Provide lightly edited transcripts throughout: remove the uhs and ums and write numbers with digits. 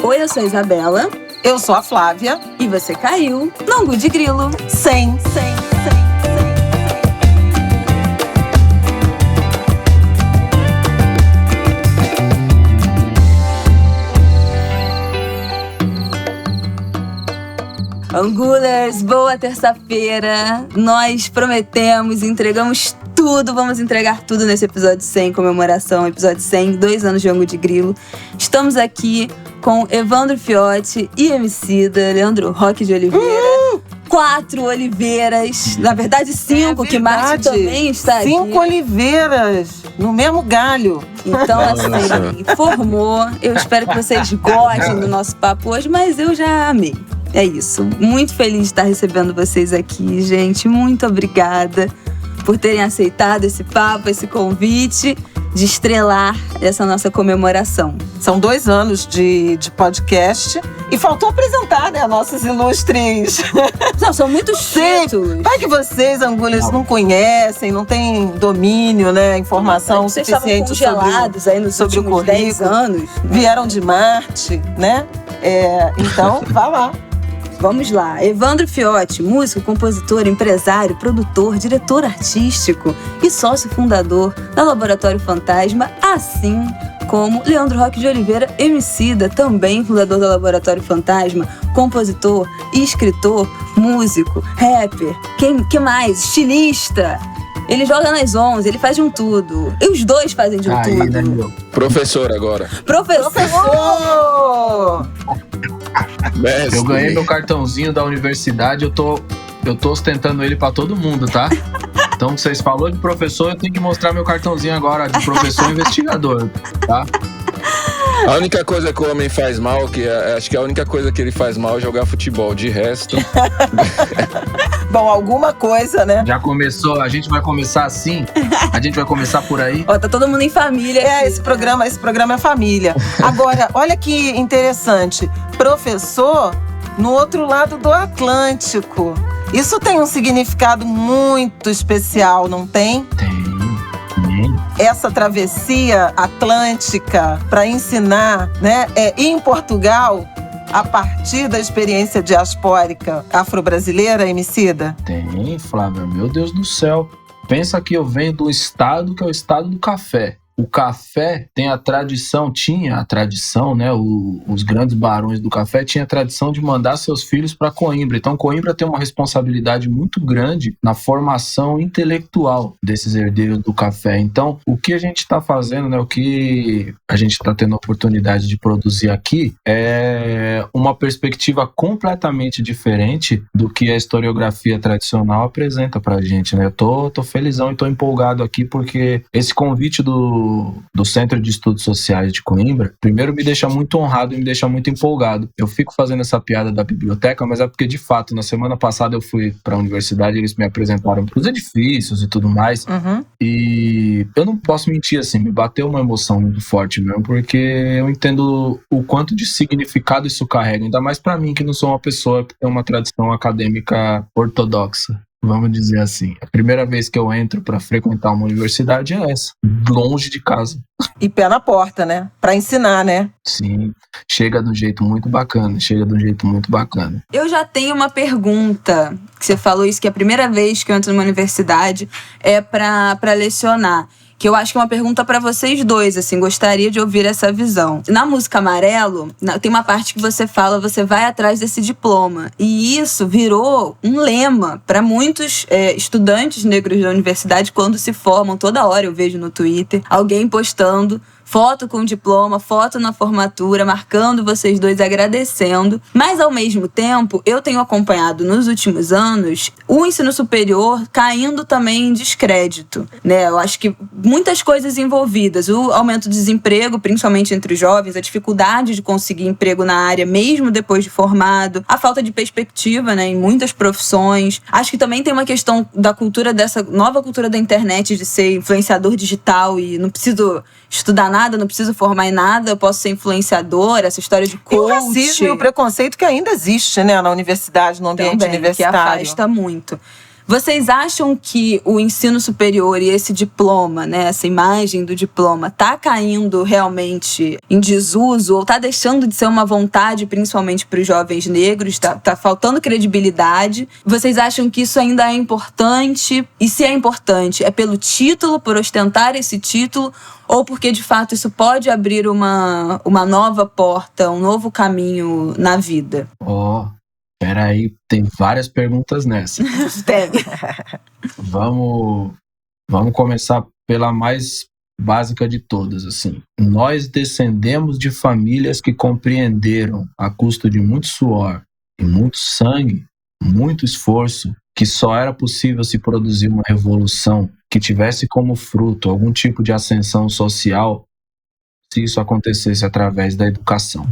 Oi, eu sou a Isabela. Eu sou a Flávia. E você caiu no Angu de Grilo. Sem. Angulers, boa terça-feira. Nós prometemos, entregamos tudo, vamos entregar tudo nesse episódio 100, comemoração, episódio 100, 2 anos de Angu de Grilo. Estamos aqui com Evandro Fiotti e Emicida, Leandro Roque de Oliveira. 4 Oliveiras, na verdade 5, que Márcio também está aqui. 5 Oliveiras, no mesmo galho. Então, assim, formou. Eu espero que vocês gostem do nosso papo hoje, mas eu já amei. É isso. Muito feliz de estar recebendo vocês aqui, gente. Muito obrigada por terem aceitado esse papo, esse convite de estrelar essa nossa comemoração. São 2 anos de podcast e faltou apresentar, né, nossos ilustres. Não, são muito títulos. Vai que vocês, Angulers, não conhecem, não têm domínio, né, informação suficiente congelados aí nos sobre últimos o currículo. 10 anos. Vieram de Marte, né? Então, vá lá. Vamos lá. Evandro Fiotti, músico, compositor, empresário, produtor, diretor artístico e sócio fundador da Laboratório Fantasma, assim como Leandro Roque de Oliveira, Emicida, também fundador da Laboratório Fantasma, compositor, escritor, músico, rapper, que mais? Estilista. Ele joga nas 11, ele faz de um tudo. E os dois fazem de um tudo. Professor agora. Professor! Eu ganhei meu cartãozinho da universidade, eu tô ostentando ele pra todo mundo, tá? Então, vocês falaram de professor, eu tenho que mostrar meu cartãozinho agora de professor investigador, tá? A única coisa que o homem faz mal, acho que a única coisa que ele faz mal é jogar futebol. De resto... Bom, alguma coisa, né? Já começou, a gente vai começar assim? A gente vai começar por aí? Ó, tá todo mundo em família. Esse programa é família. Agora, olha que interessante. Professor no outro lado do Atlântico. Isso tem um significado muito especial, não tem? Tem. Essa travessia atlântica para ensinar, né, em Portugal, a partir da experiência diaspórica afro-brasileira, Emicida? Tem, Flávia. Meu Deus do céu. Pensa que eu venho do estado que é o estado do café. O café tinha a tradição, né? Os grandes barões do café tinham a tradição de mandar seus filhos para Coimbra. Então, Coimbra tem uma responsabilidade muito grande na formação intelectual desses herdeiros do café. Então, o que a gente está fazendo, né? O que a gente está tendo a oportunidade de produzir aqui é uma perspectiva completamente diferente do que a historiografia tradicional apresenta para a gente, né? Eu tô felizão e tô empolgado aqui porque esse convite do Centro de Estudos Sociais de Coimbra, primeiro me deixa muito honrado e me deixa muito empolgado. Eu fico fazendo essa piada da biblioteca, mas é porque, de fato, na semana passada eu fui para a universidade, eles me apresentaram os edifícios e tudo mais, e eu não posso mentir, assim, me bateu uma emoção muito forte mesmo, porque eu entendo o quanto de significado isso carrega, ainda mais para mim, que não sou uma pessoa que tem uma tradição acadêmica ortodoxa. Vamos dizer assim, a primeira vez que eu entro para frequentar uma universidade é essa, longe de casa. E pé na porta, né? Para ensinar, né? Sim, chega de um jeito muito bacana. Eu já tenho uma pergunta, que você falou isso, que a primeira vez que eu entro numa universidade é para lecionar. Que eu acho que é uma pergunta para vocês dois, assim, gostaria de ouvir essa visão. Na música Amarelo, tem uma parte que você fala, você vai atrás desse diploma. E isso virou um lema para muitos estudantes negros da universidade quando se formam. Toda hora eu vejo no Twitter alguém postando foto com diploma, foto na formatura, marcando vocês dois, agradecendo. Mas, ao mesmo tempo, eu tenho acompanhado nos últimos anos o ensino superior caindo também em descrédito, né? Eu acho que muitas coisas envolvidas. O aumento do desemprego, principalmente entre os jovens, a dificuldade de conseguir emprego na área, mesmo depois de formado, a falta de perspectiva, né, em muitas profissões. Acho que também tem uma questão da cultura, dessa nova cultura da internet, de ser influenciador digital e não preciso estudar nada, não preciso formar em nada, eu posso ser influenciador, essa história de coach. E o racismo e o preconceito que ainda existe, né, na universidade, no ambiente também, universitário. Que afasta muito. Vocês acham que o ensino superior e esse diploma, né, essa imagem do diploma, tá caindo realmente em desuso ou tá deixando de ser uma vontade, principalmente para os jovens negros? Tá faltando credibilidade? Vocês acham que isso ainda é importante? E se é importante, é pelo título, por ostentar esse título, ou porque de fato isso pode abrir uma nova porta, um novo caminho na vida? Peraí, tem várias perguntas nessa. Tem. Vamos começar pela mais básica de todas, assim. Nós descendemos de famílias que compreenderam, a custo de muito suor e muito sangue, muito esforço, que só era possível se produzir uma revolução que tivesse como fruto algum tipo de ascensão social se isso acontecesse através da educação.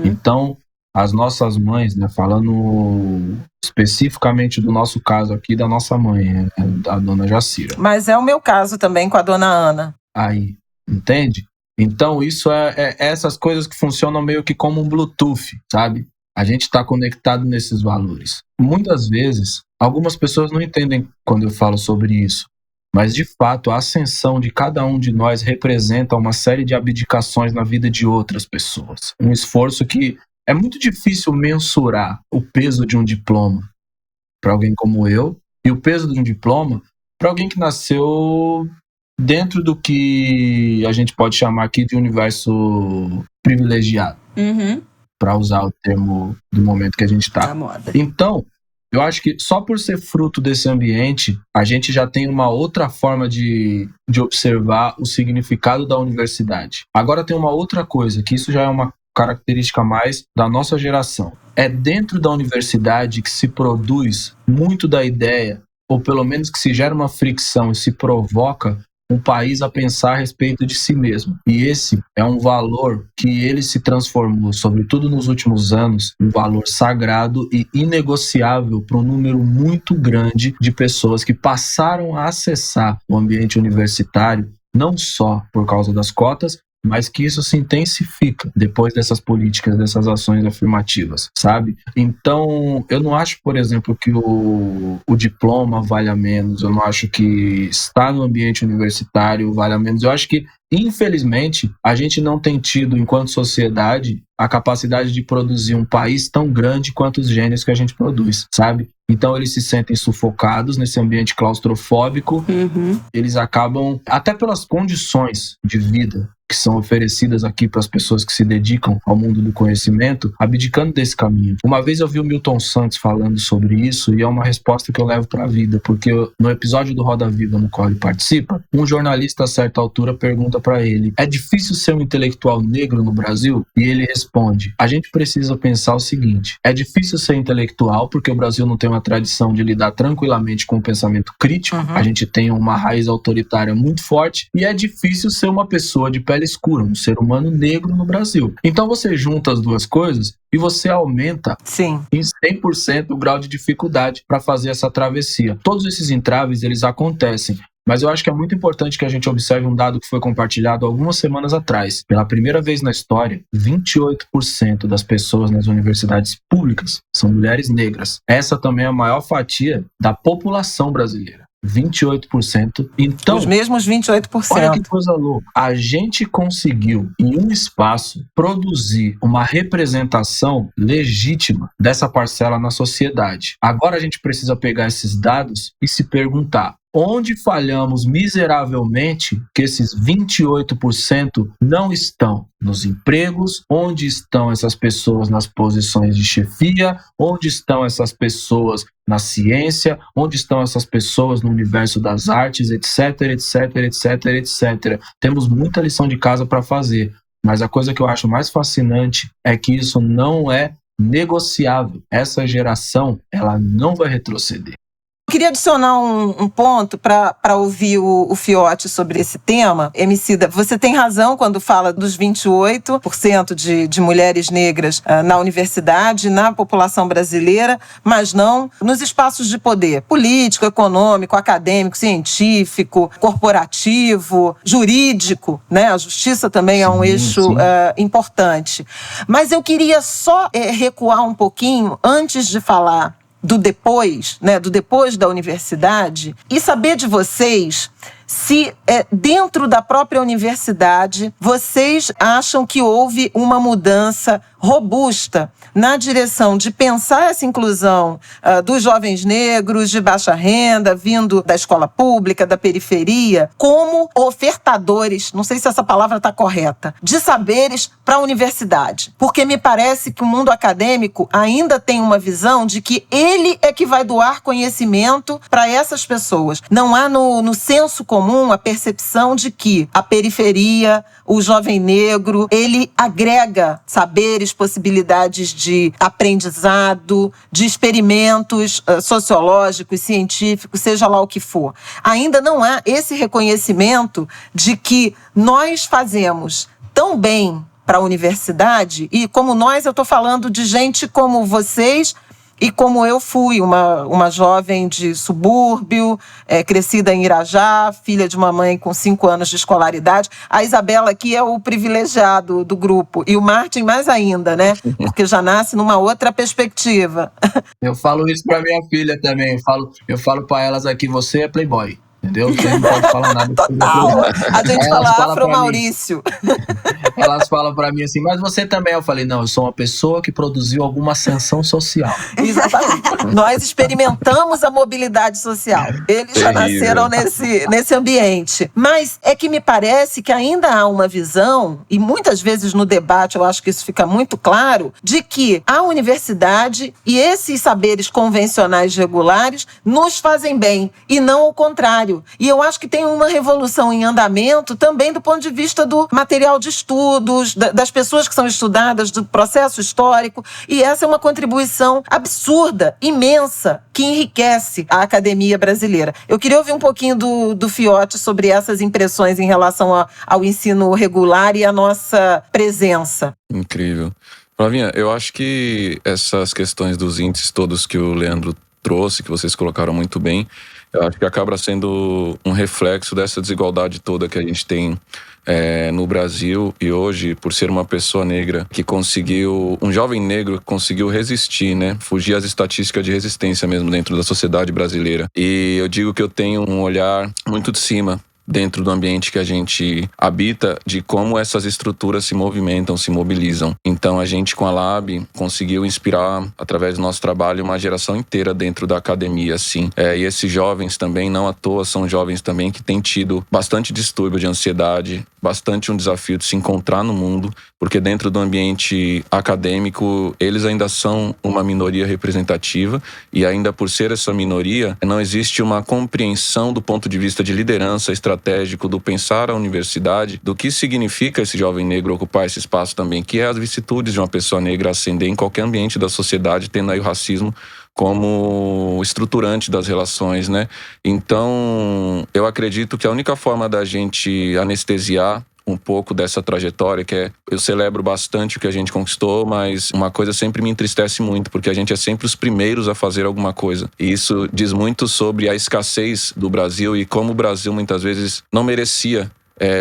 Então, as nossas mães, né, falando especificamente do nosso caso aqui, da nossa mãe, a dona Jacira. Mas é o meu caso também com a dona Ana. Aí, entende? Então isso é essas coisas que funcionam meio que como um Bluetooth, sabe? A gente está conectado nesses valores. Muitas vezes, algumas pessoas não entendem quando eu falo sobre isso, mas de fato a ascensão de cada um de nós representa uma série de abdicações na vida de outras pessoas. Um esforço que é muito difícil mensurar o peso de um diploma para alguém como eu e o peso de um diploma para alguém que nasceu dentro do que a gente pode chamar aqui de universo privilegiado, para usar o termo do momento que a gente está. Então, eu acho que só por ser fruto desse ambiente, a gente já tem uma outra forma de observar o significado da universidade. Agora tem uma outra coisa, que isso já é uma característica mais da nossa geração. É dentro da universidade que se produz muito da ideia, ou pelo menos que se gera uma fricção e se provoca um país a pensar a respeito de si mesmo. E esse é um valor que ele se transformou, sobretudo nos últimos anos, um valor sagrado e inegociável para um número muito grande de pessoas que passaram a acessar o ambiente universitário, não só por causa das cotas, mas que isso se intensifica depois dessas políticas, dessas ações afirmativas, sabe? Então, eu não acho, por exemplo, que o diploma valha menos, eu não acho que estar no ambiente universitário valha menos, eu acho que, infelizmente, a gente não tem tido, enquanto sociedade, a capacidade de produzir um país tão grande quanto os gênios que a gente produz, sabe? Então eles se sentem sufocados nesse ambiente claustrofóbico, eles acabam, até pelas condições de vida que são oferecidas aqui para as pessoas que se dedicam ao mundo do conhecimento, abdicando desse caminho. Uma vez eu vi o Milton Santos falando sobre isso e é uma resposta que eu levo para a vida, porque no episódio do Roda Viva, no qual ele participa, um jornalista a certa altura pergunta para ele: é difícil ser um intelectual negro no Brasil? E ele responde: a gente precisa pensar o seguinte, é difícil ser intelectual porque o Brasil não tem uma tradição de lidar tranquilamente com o pensamento crítico, a gente tem uma raiz autoritária muito forte, e é difícil ser uma pessoa de pele escura, um ser humano negro no Brasil. Então você junta as duas coisas e você aumenta em 100% o grau de dificuldade para fazer essa travessia. Todos esses entraves, eles acontecem. Mas eu acho que é muito importante que a gente observe um dado que foi compartilhado algumas semanas atrás. Pela primeira vez na história, 28% das pessoas nas universidades públicas são mulheres negras. Essa também é a maior fatia da população brasileira. 28%. Então, os mesmos 28%. Olha que coisa louca. A gente conseguiu, em um espaço, produzir uma representação legítima dessa parcela na sociedade. Agora a gente precisa pegar esses dados e se perguntar: onde falhamos miseravelmente que esses 28% não estão nos empregos? Onde estão essas pessoas nas posições de chefia? Onde estão essas pessoas na ciência? Onde estão essas pessoas no universo das artes, etc, etc, etc, etc. Temos muita lição de casa para fazer, mas a coisa que eu acho mais fascinante é que isso não é negociável. Essa geração, ela não vai retroceder. Eu queria adicionar um ponto para ouvir o Fiote sobre esse tema. Emicida, você tem razão quando fala dos 28% de mulheres negras na universidade, na população brasileira, mas não nos espaços de poder político, econômico, acadêmico, científico, corporativo, jurídico, né? A justiça também é um eixo importante. Mas eu queria só recuar um pouquinho antes de falar do depois, né, do depois da universidade, e saber de vocês se dentro da própria universidade vocês acham que houve uma mudança robusta na direção de pensar essa inclusão dos jovens negros de baixa renda, vindo da escola pública, da periferia, como ofertadores, não sei se essa palavra está correta, de saberes para a universidade. Porque me parece que o mundo acadêmico ainda tem uma visão de que ele é que vai doar conhecimento para essas pessoas. Não há no senso comum a percepção de que a periferia, o jovem negro, ele agrega saberes, possibilidades de aprendizado, de experimentos sociológicos, científicos, seja lá o que for. Ainda não há esse reconhecimento de que nós fazemos tão bem para a universidade, e como nós, eu estou falando de gente como vocês, e como eu fui, uma jovem de subúrbio, crescida em Irajá, filha de uma mãe com 5 anos de escolaridade. A Isabela aqui é o privilegiado do grupo. E o Martin mais ainda, né? Porque já nasce numa outra perspectiva. Eu falo isso pra minha filha também. Eu falo pra elas aqui, você é playboy. Entendeu? Você não pode falar nada. Total. A gente fala Afro Maurício. Elas falam pra mim assim, mas você também. Eu falei, não, eu sou uma pessoa que produziu alguma ascensão social. Exatamente. Nós experimentamos a mobilidade social. Eles já nasceram nesse ambiente. Mas é que me parece que ainda há uma visão, e muitas vezes no debate eu acho que isso fica muito claro, de que a universidade e esses saberes convencionais regulares nos fazem bem, e não o contrário. E eu acho que tem uma revolução em andamento também do ponto de vista do material de estudos, das pessoas que são estudadas, do processo histórico. E essa é uma contribuição absurda, imensa, que enriquece a academia brasileira. Eu queria ouvir um pouquinho do Fiote sobre essas impressões em relação ao ensino regular e a nossa presença. Incrível. Flavinha, eu acho que essas questões dos índices todos que o Leandro trouxe, que vocês colocaram muito bem, eu acho que acaba sendo um reflexo dessa desigualdade toda que a gente tem no Brasil. E hoje, por ser uma pessoa negra que conseguiu, um jovem negro que conseguiu resistir, né? Fugir às estatísticas de resistência mesmo dentro da sociedade brasileira. E eu digo que eu tenho um olhar muito de cima dentro do ambiente que a gente habita, de como essas estruturas se movimentam, se mobilizam. Então a gente com a Lab conseguiu inspirar, através do nosso trabalho, uma geração inteira dentro da academia, assim. E esses jovens também, não à toa, são jovens também que têm tido bastante distúrbio de ansiedade, bastante um desafio de se encontrar no mundo, porque dentro do ambiente acadêmico, eles ainda são uma minoria representativa, e ainda por ser essa minoria, não existe uma compreensão do ponto de vista de liderança estratégico, do pensar a universidade, do que significa esse jovem negro ocupar esse espaço também, que é as vicissitudes de uma pessoa negra ascender em qualquer ambiente da sociedade, tendo aí o racismo como estruturante das relações, né? Então, eu acredito que a única forma da gente anestesiar um pouco dessa trajetória, que eu celebro bastante o que a gente conquistou, mas uma coisa sempre me entristece muito, porque a gente é sempre os primeiros a fazer alguma coisa. E isso diz muito sobre a escassez do Brasil e como o Brasil muitas vezes não merecia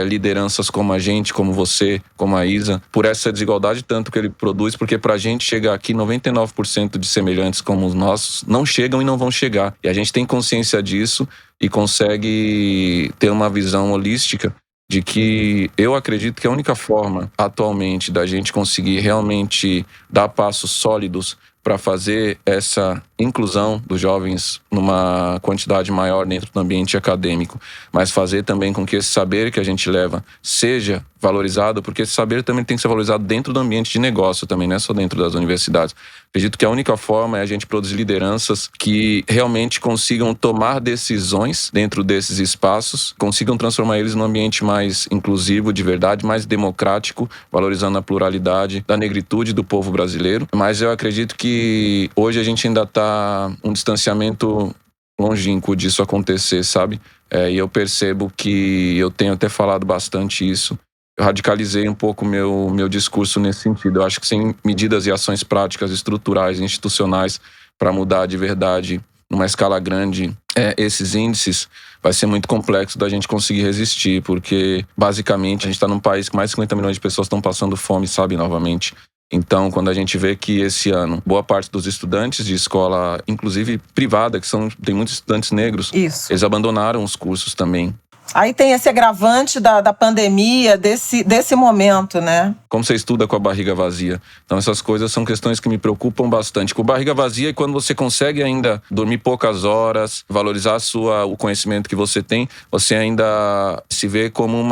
lideranças como a gente, como você, como a Isa, por essa desigualdade tanto que ele produz, porque pra gente chegar aqui, 99% de semelhantes como os nossos não chegam e não vão chegar. E a gente tem consciência disso e consegue ter uma visão holística de que eu acredito que a única forma atualmente da gente conseguir realmente dar passos sólidos para fazer essa inclusão dos jovens numa quantidade maior dentro do ambiente acadêmico, mas fazer também com que esse saber que a gente leva seja valorizado, porque esse saber também tem que ser valorizado dentro do ambiente de negócio também, não é só dentro das universidades. Acredito que a única forma é a gente produzir lideranças que realmente consigam tomar decisões dentro desses espaços, consigam transformar eles num ambiente mais inclusivo, de verdade, mais democrático, valorizando a pluralidade da negritude do povo brasileiro. Mas eu acredito que hoje a gente ainda está um distanciamento longínquo disso acontecer, sabe? E eu percebo que eu tenho até falado bastante isso. Eu radicalizei um pouco meu discurso nesse sentido. Eu acho que sem medidas e ações práticas, estruturais, institucionais, para mudar de verdade, numa escala grande, esses índices, vai ser muito complexo da gente conseguir resistir, porque basicamente a gente está num país que mais de 50 milhões de pessoas estão passando fome, sabe, novamente. Então, quando a gente vê que esse ano, boa parte dos estudantes de escola, inclusive privada, tem muitos estudantes negros, eles abandonaram os cursos também. Aí tem esse agravante da pandemia, desse momento, né? Como você estuda com a barriga vazia? Então essas coisas são questões que me preocupam bastante. Com barriga vazia é quando você consegue ainda dormir poucas horas, valorizar o conhecimento que você tem, você ainda se vê como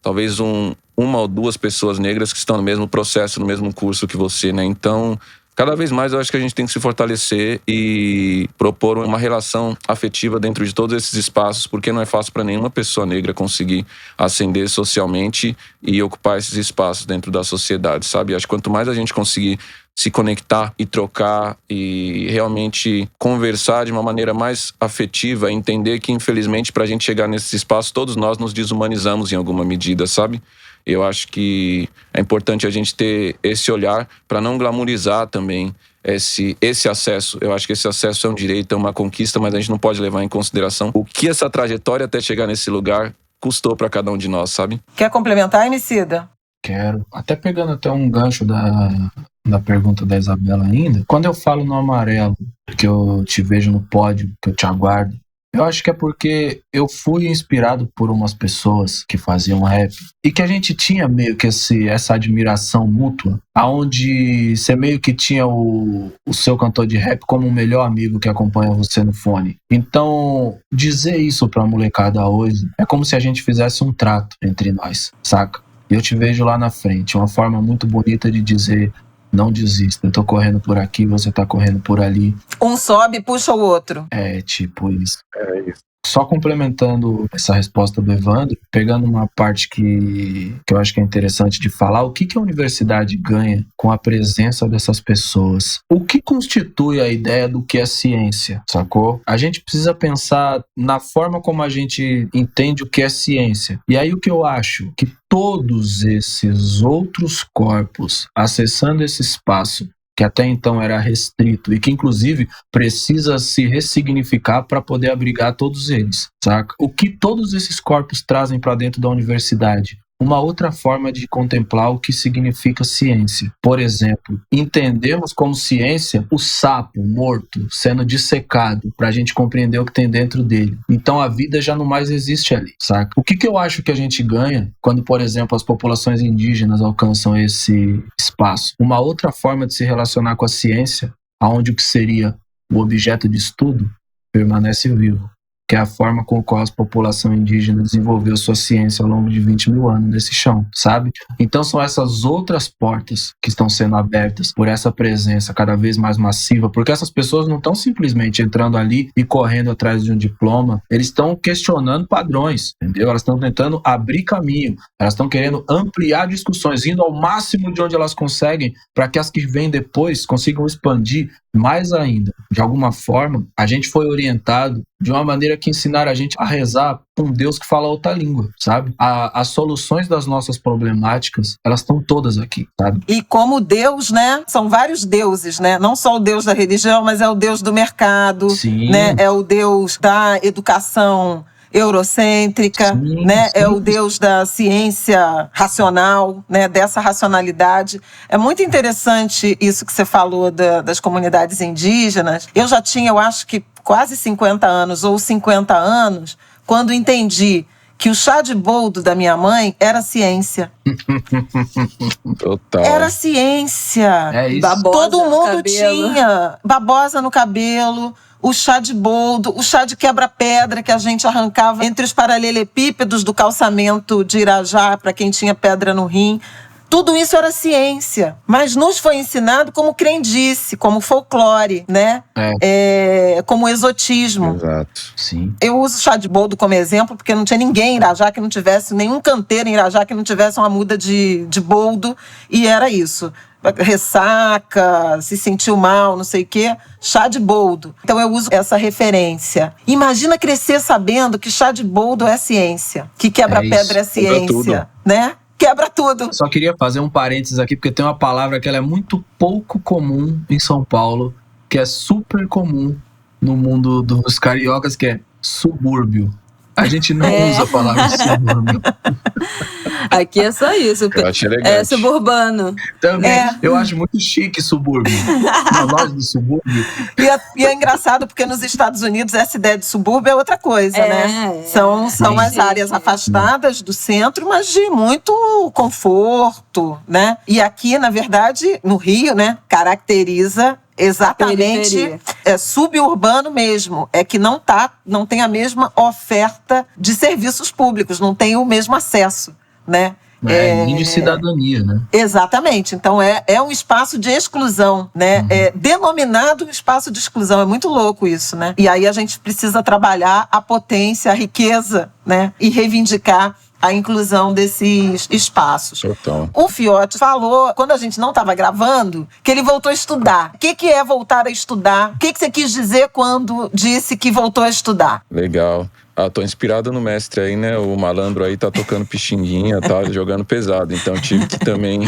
talvez uma ou duas pessoas negras que estão no mesmo processo, no mesmo curso que você, né? Então, cada vez mais eu acho que a gente tem que se fortalecer e propor uma relação afetiva dentro de todos esses espaços, porque não é fácil para nenhuma pessoa negra conseguir ascender socialmente e ocupar esses espaços dentro da sociedade, sabe? Acho que quanto mais a gente conseguir se conectar e trocar e realmente conversar de uma maneira mais afetiva, entender que, infelizmente, para a gente chegar nesse espaço, todos nós nos desumanizamos em alguma medida, sabe? Eu acho que é importante a gente ter esse olhar para não glamorizar também esse acesso. Eu acho que esse acesso é um direito, é uma conquista, mas a gente não pode levar em consideração o que essa trajetória até chegar nesse lugar custou para cada um de nós, sabe? Quer complementar, Emicida? Quero. Até pegando até um gancho da pergunta da Isabela ainda. Quando eu falo no amarelo, que eu te vejo no pódio, que eu te aguardo, eu acho que é porque eu fui inspirado por umas pessoas que faziam rap e que a gente tinha meio que essa admiração mútua, aonde você meio que tinha o seu cantor de rap como o melhor amigo que acompanha você no fone. Então, dizer isso pra molecada hoje é como se a gente fizesse um trato entre nós, saca? Eu te vejo lá na frente, uma forma muito bonita de dizer: não desista, eu tô correndo por aqui, você tá correndo por ali. Um sobe e puxa o outro. É, tipo isso. Só complementando essa resposta do Evandro, pegando uma parte que eu acho que é interessante de falar, o que a universidade ganha com a presença dessas pessoas? O que constitui a ideia do que é ciência, sacou? A gente precisa pensar na forma como a gente entende o que é ciência. E aí o que eu acho? Que todos esses outros corpos acessando esse espaço que até então era restrito e que inclusive precisa se ressignificar para poder abrigar todos eles, saca? O que todos esses corpos trazem para dentro da universidade? Uma outra forma de contemplar o que significa ciência. Por exemplo, entendemos como ciência o sapo morto sendo dissecado para a gente compreender o que tem dentro dele. Então a vida já não mais existe ali, saca? O que eu acho que a gente ganha quando, por exemplo, as populações indígenas alcançam esse espaço? Uma outra forma de se relacionar com a ciência, onde o que seria o objeto de estudo permanece vivo, que é a forma com a qual a população indígena desenvolveu sua ciência ao longo de 20 mil anos nesse chão, sabe? Então são essas outras portas que estão sendo abertas por essa presença cada vez mais massiva, porque essas pessoas não estão simplesmente entrando ali e correndo atrás de um diploma, eles estão questionando padrões, entendeu? Elas estão tentando abrir caminho, elas estão querendo ampliar discussões, indo ao máximo de onde elas conseguem, para que as que vêm depois consigam expandir mais ainda. De alguma forma, a gente foi orientado de uma maneira que ensinaram a gente a rezar com um Deus que fala outra língua, sabe? As soluções das nossas problemáticas, elas estão todas aqui, sabe? E como Deus, né? São vários deuses, né? Não só o Deus da religião, mas é o Deus do mercado, sim, né? É o Deus da educação eurocêntrica, sim, né? Sim. É o Deus da ciência racional, né? Dessa racionalidade. É muito interessante isso que você falou das comunidades indígenas. Eu já tinha, eu acho que quase 50 anos ou 50 anos, quando entendi que o chá de boldo da minha mãe era ciência. Total. Era ciência. É isso. Babosa Todo no mundo cabelo. tinha babosa no cabelo, o chá de boldo, o chá de quebra-pedra que a gente arrancava entre os paralelepípedos do calçamento de Irajá, para quem tinha pedra no rim. Tudo isso era ciência, mas nos foi ensinado como crendice, como folclore, né? Como exotismo. Exato. Sim. Eu uso o chá de boldo como exemplo, porque não tinha ninguém em Irajá que não tivesse, nenhum canteiro em Irajá que não tivesse uma muda de boldo, e era isso. Ressaca, se sentiu mal, não sei o quê, chá de boldo. Então eu uso essa referência. Imagina crescer sabendo que chá de boldo é ciência, que quebra-pedra é ciência, né? Quebra tudo. Só queria fazer um parênteses aqui, porque tem uma palavra que ela é muito pouco comum em São Paulo, que é super comum no mundo dos cariocas, que é subúrbio. A gente não usa a palavra subúrbio. Aqui é só isso. Eu acho elegante. É suburbano. Também, eu acho muito chique subúrbio. Na loja do subúrbio. E é engraçado porque nos Estados Unidos essa ideia de subúrbio é outra coisa, né? São as áreas afastadas do centro, mas de muito conforto, né? E aqui, na verdade, no Rio, né, caracteriza exatamente, suburbano mesmo, é que não tem a mesma oferta de serviços públicos, não tem o mesmo acesso, né? Mini cidadania, né? Exatamente, então é um espaço de exclusão, né? É denominado espaço de exclusão, é muito louco isso, né? E aí a gente precisa trabalhar a potência, a riqueza, né? E reivindicar a inclusão desses espaços. Total. O Fiote falou, quando a gente não estava gravando, que ele voltou a estudar. O que é voltar a estudar? O que você quis dizer quando disse que voltou a estudar? Legal. Tô inspirado no mestre aí, né? O malandro aí tá tocando pixinguinha, tá jogando pesado. Então tive que também...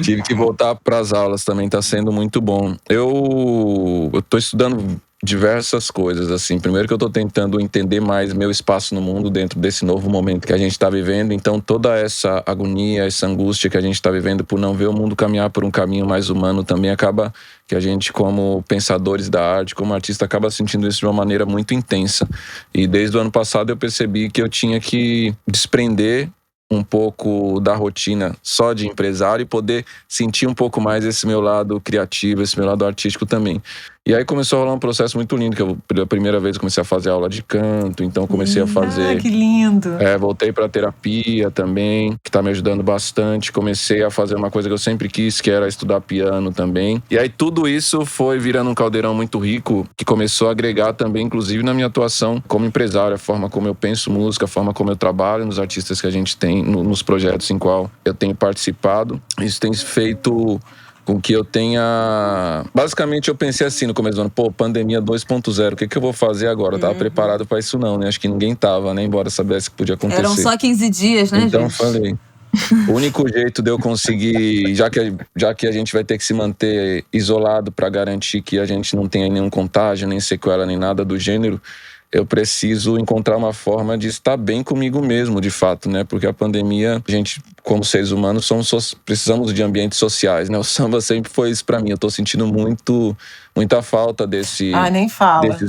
tive que voltar pras aulas também, tá sendo muito bom. Eu tô estudando diversas coisas, assim. Primeiro que eu tô tentando entender mais meu espaço no mundo dentro desse novo momento que a gente tá vivendo. Então toda essa agonia, essa angústia que a gente tá vivendo por não ver o mundo caminhar por um caminho mais humano também acaba que a gente, como pensadores da arte, como artista, acaba sentindo isso de uma maneira muito intensa. E desde o ano passado eu percebi que eu tinha que desprender um pouco da rotina só de empresário e poder sentir um pouco mais esse meu lado criativo, esse meu lado artístico também. E aí começou a rolar um processo muito lindo, que eu, pela primeira vez, comecei a fazer aula de canto, então comecei a fazer... Ah, que lindo! Voltei pra terapia também, que tá me ajudando bastante. Comecei a fazer uma coisa que eu sempre quis, que era estudar piano também. E aí tudo isso foi virando um caldeirão muito rico, que começou a agregar também, inclusive, na minha atuação como empresário, a forma como eu penso música, a forma como eu trabalho nos artistas que a gente tem, nos projetos em qual eu tenho participado. Isso tem feito com que eu tenha... Basicamente, eu pensei assim no começo do ano, pandemia 2.0, o que eu vou fazer agora? Eu tava preparado pra isso não, né? Acho que ninguém tava, né? Embora soubesse que podia acontecer. Eram só 15 dias, né, então, gente? Falei, o único jeito de eu conseguir, já que a gente vai ter que se manter isolado pra garantir que a gente não tenha nenhum contágio, nem sequela, nem nada do gênero, eu preciso encontrar uma forma de estar bem comigo mesmo, de fato, né? Porque a pandemia, a gente, como seres humanos, precisamos de ambientes sociais, né? O samba sempre foi isso pra mim. Eu tô sentindo muita falta desses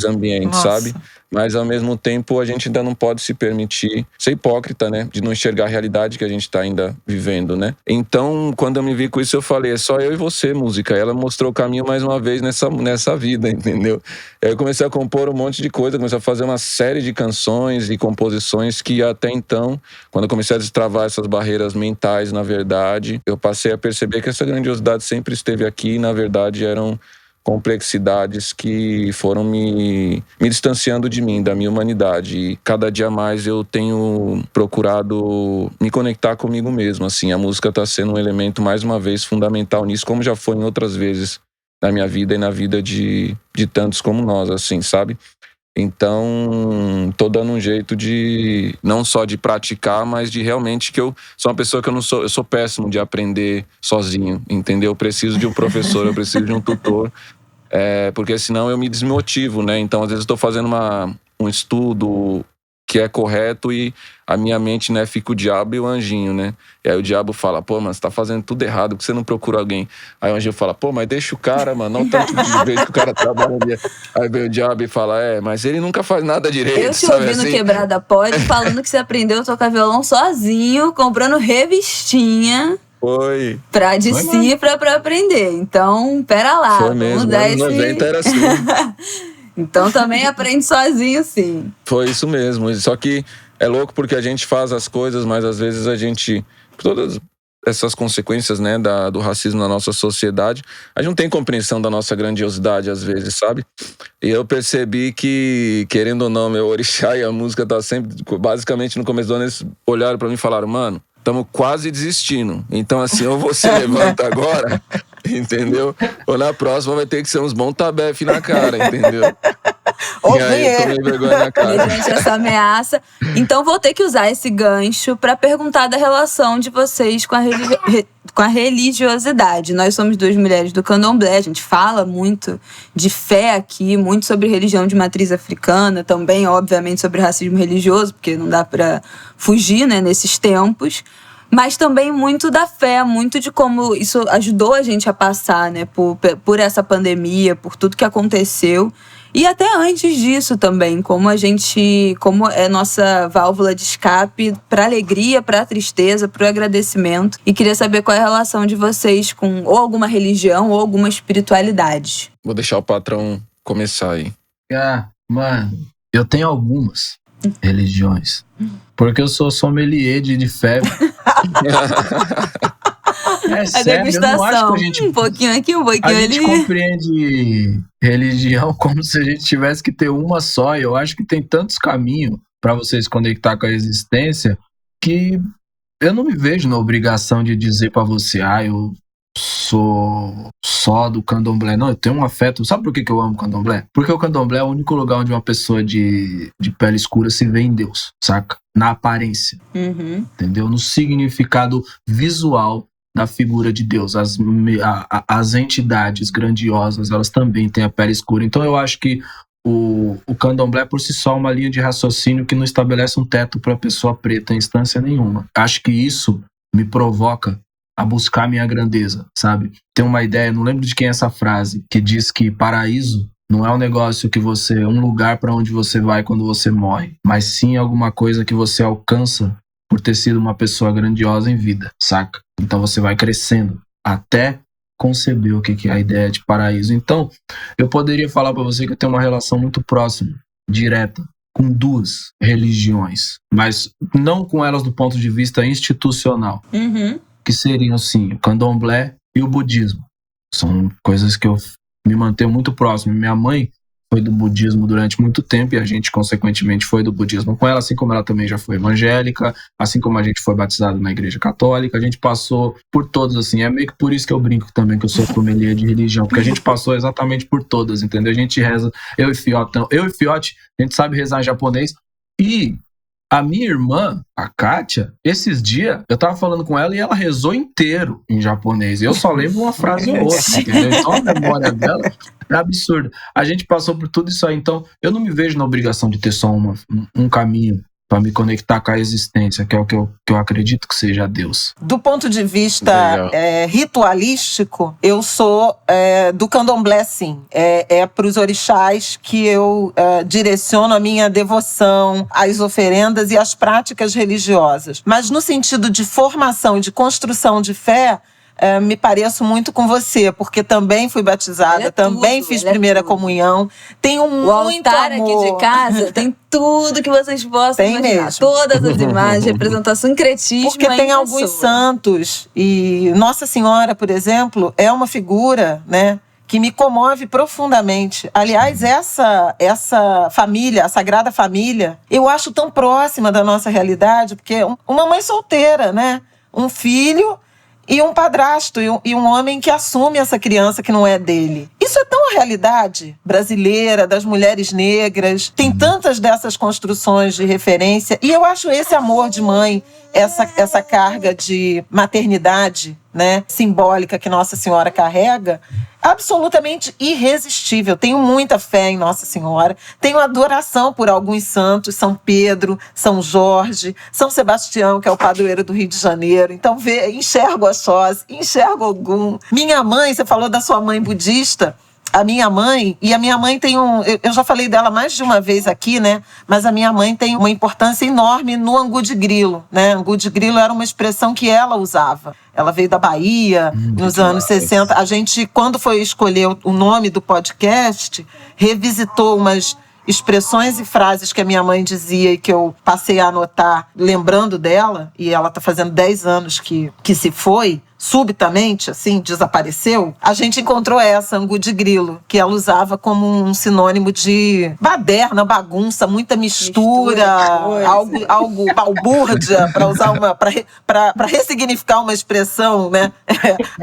ambientes, sabe? Mas, ao mesmo tempo, a gente ainda não pode se permitir ser hipócrita, né? De não enxergar a realidade que a gente tá ainda vivendo, né? Então, quando eu me vi com isso, eu falei, é só eu e você, música. Ela mostrou o caminho mais uma vez nessa vida, entendeu? Aí eu comecei a compor um monte de coisa, comecei a fazer uma série de canções e composições que até então, quando eu comecei a destravar essas barreiras mentais, na verdade, eu passei a perceber que essa grandiosidade sempre esteve aqui e, na verdade, eram complexidades que foram me distanciando de mim, da minha humanidade. E cada dia mais eu tenho procurado me conectar comigo mesmo. Assim, a música está sendo um elemento, mais uma vez, fundamental nisso, como já foi em outras vezes na minha vida e na vida de tantos como nós, assim, sabe? Então, tô dando um jeito de, não só de praticar, mas de realmente que eu sou uma pessoa que eu sou péssimo de aprender sozinho, entendeu? Eu preciso de um professor, eu preciso de um tutor, porque senão eu me desmotivo, né? Então, às vezes eu tô fazendo um estudo que é correto e a minha mente, né, fica o diabo e o anjinho, né? E aí o diabo fala, mas você tá fazendo tudo errado, porque você não procura alguém. Aí o anjinho fala, mas deixa o cara, mano, não tanto de vez que o cara trabalha ali. Aí vem o diabo e fala, mas ele nunca faz nada direito, eu te ouvi no Quebrada Pode falando que você aprendeu a tocar violão sozinho, comprando revistinha. Foi. Pra aprender. Então, pera lá. Foi mesmo, anos 90 era assim. Então também aprende sozinho, sim. Foi isso mesmo. Só que é louco porque a gente faz as coisas, mas às vezes a gente... Todas essas consequências, né, do racismo na nossa sociedade, a gente não tem compreensão da nossa grandiosidade às vezes, sabe? E eu percebi que, querendo ou não, meu orixá e a música tá sempre... Basicamente, no começo do ano, eles olharam pra mim e falaram, mano, estamos quase desistindo. Então, assim, ou você levanta agora, entendeu? Ou na próxima vai ter que ser uns bons tabefe na cara, entendeu? Ou E aí, tomei vergonha na cara. Mediante essa ameaça. Então, vou ter que usar esse gancho para perguntar da relação de vocês com a religiosidade. Nós somos duas mulheres do candomblé, a gente fala muito de fé aqui, muito sobre religião de matriz africana, também, obviamente, sobre racismo religioso, porque não dá para fugir, né, nesses tempos. Mas também muito da fé, muito de como isso ajudou a gente a passar, né, por essa pandemia, por tudo que aconteceu. E até antes disso também, como é nossa válvula de escape para alegria, para tristeza, para o agradecimento. E queria saber qual é a relação de vocês com ou alguma religião ou alguma espiritualidade. Vou deixar o patrão começar aí. Mano, eu tenho algumas religiões. Porque eu sou sommelier de fé. É A sério, degustação. eu não acho que a gente, um pouquinho aqui, um pouquinho a ali. gente compreende religião como se a gente tivesse que ter uma só. E eu acho que tem tantos caminhos para você se conectar com a existência que eu não me vejo na obrigação de dizer para você, eu sou só do candomblé. Não, eu tenho um afeto. Sabe por que eu amo candomblé? Porque o candomblé é o único lugar onde uma pessoa de pele escura se vê em Deus, saca? Na aparência. Uhum. Entendeu? No significado visual da figura de Deus. As entidades grandiosas, elas também têm a pele escura. Então eu acho que o candomblé por si só é uma linha de raciocínio que não estabelece um teto para a pessoa preta em instância nenhuma. Acho que isso me provoca a buscar minha grandeza, sabe? Tem uma ideia, não lembro de quem é essa frase, que diz que paraíso não é um negócio que um lugar para onde você vai quando você morre, mas sim alguma coisa que você alcança por ter sido uma pessoa grandiosa em vida, saca? Então você vai crescendo até conceber o que é a ideia de paraíso. Então, eu poderia falar para você que eu tenho uma relação muito próxima, direta, com duas religiões, mas não com elas do ponto de vista institucional. Uhum. Que seriam, sim, o candomblé e o budismo. São coisas que eu me mantenho muito próximo. Minha mãe foi do budismo durante muito tempo e a gente, consequentemente, foi do budismo com ela, assim como ela também já foi evangélica, assim como a gente foi batizado na igreja católica, a gente passou por todas, assim. É meio que por isso que eu brinco também que eu sou sommelier de religião, porque a gente passou exatamente por todas, entendeu? A gente reza, eu e Fiote, a gente sabe rezar em japonês. E a minha irmã, a Kátia, esses dias, eu tava falando com ela e ela rezou inteiro em japonês. Eu só lembro uma frase ou outra, entendeu? Então a memória dela é absurda. A gente passou por tudo isso aí, então eu não me vejo na obrigação de ter só um caminho para me conectar com a existência, que é o que eu acredito que seja Deus. Do ponto de vista ritualístico, eu sou do candomblé, sim. É para os orixás que eu direciono a minha devoção, as oferendas e as práticas religiosas. Mas no sentido de formação e de construção de fé, me pareço muito com você, porque também fui batizada, também fiz primeira comunhão. Tenho muito amor. O altar aqui de casa tem tudo que vocês possam imaginar. Mesmo. Todas as imagens, representação, sincretismo. Porque tem alguns santos. E Nossa Senhora, por exemplo, é uma figura, né, que me comove profundamente. Aliás, essa família, a Sagrada Família, eu acho tão próxima da nossa realidade, porque uma mãe solteira, né, um filho e um padrasto, e um homem que assume essa criança que não é dele. Isso é tão a realidade brasileira, das mulheres negras. Tem tantas dessas construções de referência. E eu acho esse amor de mãe, essa carga de maternidade, né, simbólica que Nossa Senhora carrega, absolutamente irresistível. Tenho muita fé em Nossa Senhora. Tenho adoração por alguns santos, São Pedro, São Jorge, São Sebastião, que é o padroeiro do Rio de Janeiro. Então, enxergo Oxóssi, enxergo Ogum. Minha mãe, você falou da sua mãe budista. A minha mãe tem eu já falei dela mais de uma vez aqui, né? Mas a minha mãe tem uma importância enorme no angu de grilo, né? Angu de grilo era uma expressão que ela usava. Ela veio da Bahia, nos anos 60. A gente, quando foi escolher o nome do podcast, revisitou umas expressões e frases que a minha mãe dizia e que eu passei a anotar lembrando dela, e ela tá fazendo 10 anos que se foi, subitamente, assim, desapareceu. A gente encontrou essa, angu de grilo, que ela usava como um sinônimo de baderna, bagunça, muita mistura algo balbúrdia, para usar para ressignificar uma expressão, né,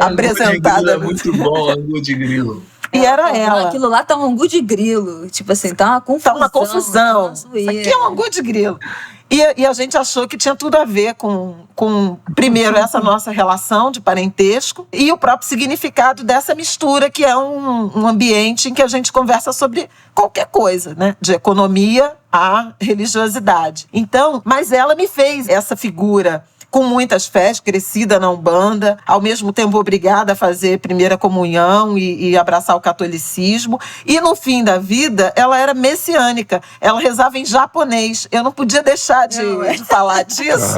apresentada. É muito bom, angu de grilo. E era ela. Aquilo lá tá um angu de grilo. Tipo assim, tá uma confusão. Tá uma confusão. Isso aqui é um angu de grilo. E a gente achou que tinha tudo a ver com, primeiro, essa nossa relação de parentesco e o próprio significado dessa mistura, que é um ambiente em que a gente conversa sobre qualquer coisa, né? De economia à religiosidade. Então, mas ela me fez essa figura com muitas fés, crescida na Umbanda, ao mesmo tempo obrigada a fazer primeira comunhão e abraçar o catolicismo. E no fim da vida, ela era messiânica. Ela rezava em japonês. Eu não podia deixar de falar disso.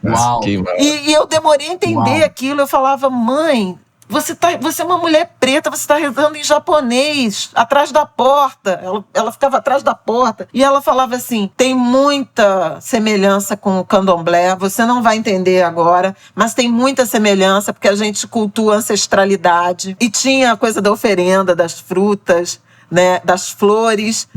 Uau. E eu demorei a entender aquilo. Eu falava, mãe, você é uma mulher preta, você está rezando em japonês, atrás da porta. Ela ficava atrás da porta. E ela falava assim, tem muita semelhança com o candomblé, você não vai entender agora, mas tem muita semelhança, porque a gente cultua a ancestralidade. E tinha a coisa da oferenda, das frutas, né, das flores.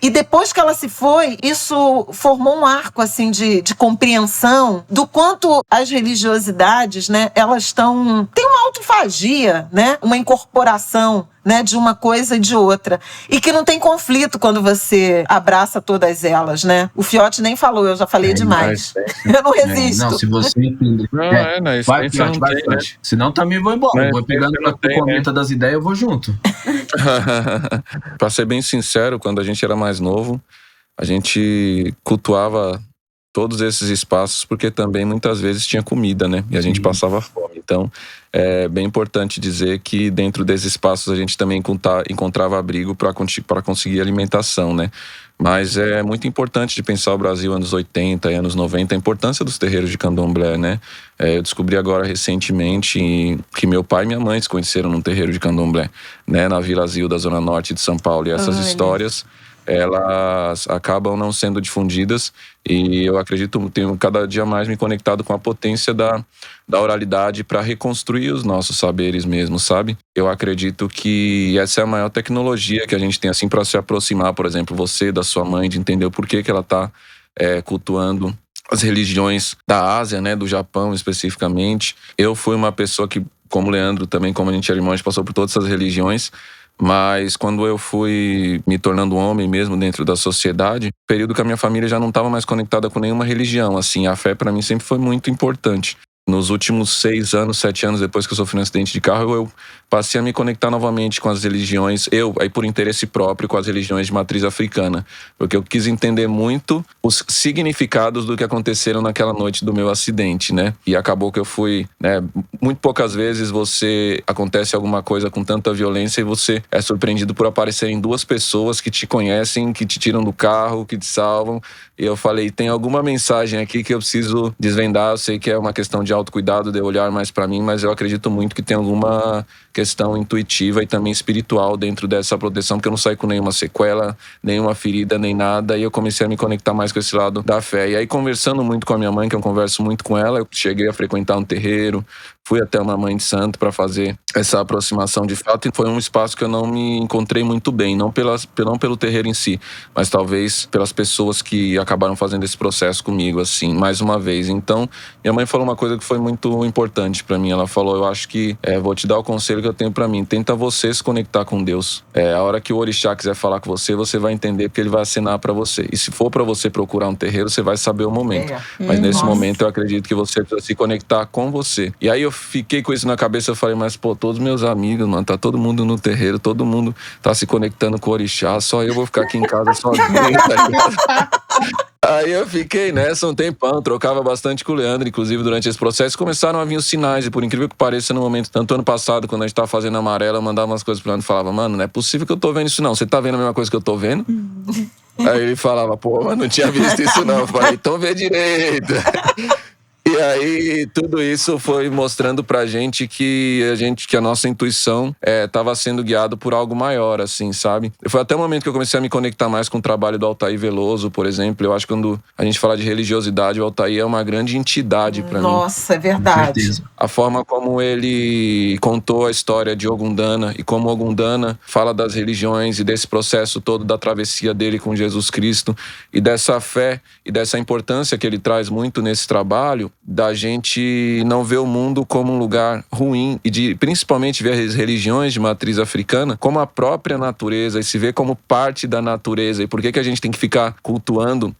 E depois que ela se foi, isso formou um arco assim de compreensão do quanto as religiosidades, né, elas têm uma autofagia, né, uma incorporação, né, de uma coisa e de outra. E que não tem conflito quando você abraça todas elas, né? O Fiote nem falou, eu já falei demais. Eu não resisto. Não, se você entender. Vai, Fiote, vai, Fiote. Senão também vou embora. Eu vou pegando a tua comenta das ideias, eu vou junto. Pra ser bem sincero, quando a gente era mais novo, a gente cultuava todos esses espaços porque também muitas vezes tinha comida, né? E a gente passava fome. Então, é bem importante dizer que dentro desses espaços a gente também encontrava abrigo para conseguir alimentação, né? Mas é muito importante de pensar o Brasil anos 80 e anos 90, a importância dos terreiros de candomblé, né? Eu descobri agora recentemente que meu pai e minha mãe se conheceram num terreiro de candomblé, né? Na Vila Zil da Zona Norte de São Paulo. E essas histórias, elas acabam não sendo difundidas e eu acredito, tenho cada dia mais me conectado com a potência da oralidade para reconstruir os nossos saberes mesmo, sabe? Eu acredito que essa é a maior tecnologia que a gente tem assim para se aproximar, por exemplo, você da sua mãe, de entender o porquê que ela está cultuando as religiões da Ásia, né, do Japão especificamente. Eu fui uma pessoa que, como o Leandro também, como a gente é irmão, a gente passou por todas essas religiões. Mas quando eu fui me tornando homem mesmo dentro da sociedade, período que a minha família já não estava mais conectada com nenhuma religião. Assim, a fé para mim sempre foi muito importante. Nos últimos 6 anos, 7 anos depois que eu sofri um acidente de carro, eu passei a me conectar novamente com as religiões, aí por interesse próprio, com as religiões de matriz africana. Porque eu quis entender muito os significados do que aconteceram naquela noite do meu acidente, né? E acabou que eu fui, né? Muito poucas vezes acontece alguma coisa com tanta violência e você é surpreendido por aparecerem 2 pessoas que te conhecem, que te tiram do carro, que te salvam. E eu falei, tem alguma mensagem aqui que eu preciso desvendar. Eu sei que é uma questão de autocuidado, de eu olhar mais para mim, mas eu acredito muito que tem alguma questão intuitiva e também espiritual dentro dessa proteção, porque eu não saí com nenhuma sequela, nenhuma ferida, nem nada, e eu comecei a me conectar mais com esse lado da fé. E aí, conversando muito com a minha mãe, que eu converso muito com ela, eu cheguei a frequentar um terreiro, fui até uma mãe de santo para fazer essa aproximação de fato, e foi um espaço que eu não me encontrei muito bem, não pelo terreiro em si, mas talvez pelas pessoas que acabaram fazendo esse processo comigo, assim, mais uma vez. Então, minha mãe falou uma coisa que foi muito importante para mim. Ela falou, eu acho que vou te dar o conselho que eu tenho para mim, tenta você se conectar com Deus. A hora que o orixá quiser falar com você, você vai entender porque ele vai assinar para você. E se for para você procurar um terreiro, você vai saber o momento. Mas nesse momento eu acredito que você precisa se conectar com você. E aí eu fiquei com isso na cabeça, eu falei, mas pô, todos meus amigos, mano, tá todo mundo no terreiro, todo mundo tá se conectando com o orixá, só eu vou ficar aqui em casa sozinho. Aí eu fiquei nessa um tempão, trocava bastante com o Leandro, inclusive durante esse processo começaram a vir os sinais, e por incrível que pareça, no momento, tanto ano passado, quando a gente tava fazendo Amarela, eu mandava umas coisas pro Leandro e falava, mano, não é possível que eu tô vendo isso não, você tá vendo a mesma coisa que eu tô vendo? Aí ele falava, pô, mas não tinha visto isso não, eu falei, então vê direito. E aí, tudo isso foi mostrando pra gente que a nossa intuição estava sendo guiado por algo maior, assim, sabe? Foi até o momento que eu comecei a me conectar mais com o trabalho do Altair Veloso, por exemplo. Eu acho que quando a gente fala de religiosidade, o Altair é uma grande entidade pra mim. Nossa, é verdade. A forma como ele contou a história de Ogundana e como Ogundana fala das religiões e desse processo todo da travessia dele com Jesus Cristo e dessa fé e dessa importância que ele traz muito nesse trabalho, da gente não ver o mundo como um lugar ruim e de principalmente ver as religiões de matriz africana como a própria natureza e se ver como parte da natureza. E por que a gente tem que ficar cultuando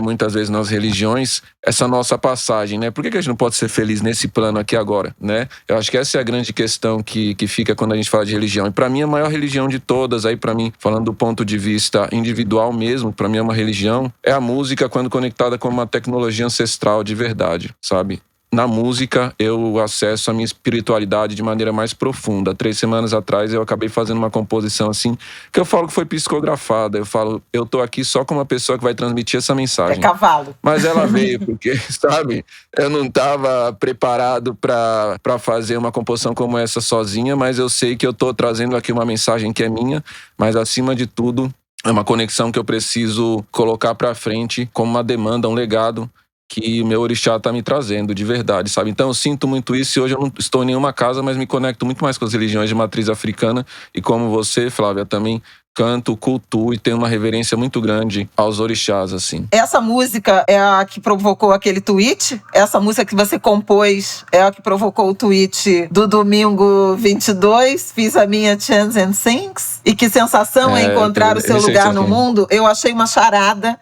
muitas vezes nas religiões essa nossa passagem, né? Por que a gente não pode ser feliz nesse plano aqui agora, né? Eu acho que essa é a grande questão que fica quando a gente fala de religião. E para mim a maior religião de todas, aí para mim, falando do ponto de vista individual mesmo, para mim é uma religião, é a música quando conectada com uma tecnologia ancestral de verdade, sabe? Na música, eu acesso a minha espiritualidade de maneira mais profunda. 3 semanas atrás, eu acabei fazendo uma composição assim, que eu falo que foi psicografada. Eu falo, eu tô aqui só como uma pessoa que vai transmitir essa mensagem. É cavalo. Mas ela veio porque, sabe, eu não tava preparado pra fazer uma composição como essa sozinha, mas eu sei que eu tô trazendo aqui uma mensagem que é minha, mas acima de tudo, é uma conexão que eu preciso colocar pra frente como uma demanda, um legado que o meu orixá tá me trazendo, de verdade, sabe? Então eu sinto muito isso e hoje eu não estou em nenhuma casa, mas me conecto muito mais com as religiões de matriz africana e como você, Flávia, também canto, cultuo e tenho uma reverência muito grande aos orixás, assim. Essa música é a que provocou aquele tweet? Essa música que você compôs é a que provocou o tweet do domingo 22, fiz a minha Chants and Sings? E que sensação é encontrar o seu lugar no mundo? Eu achei uma charada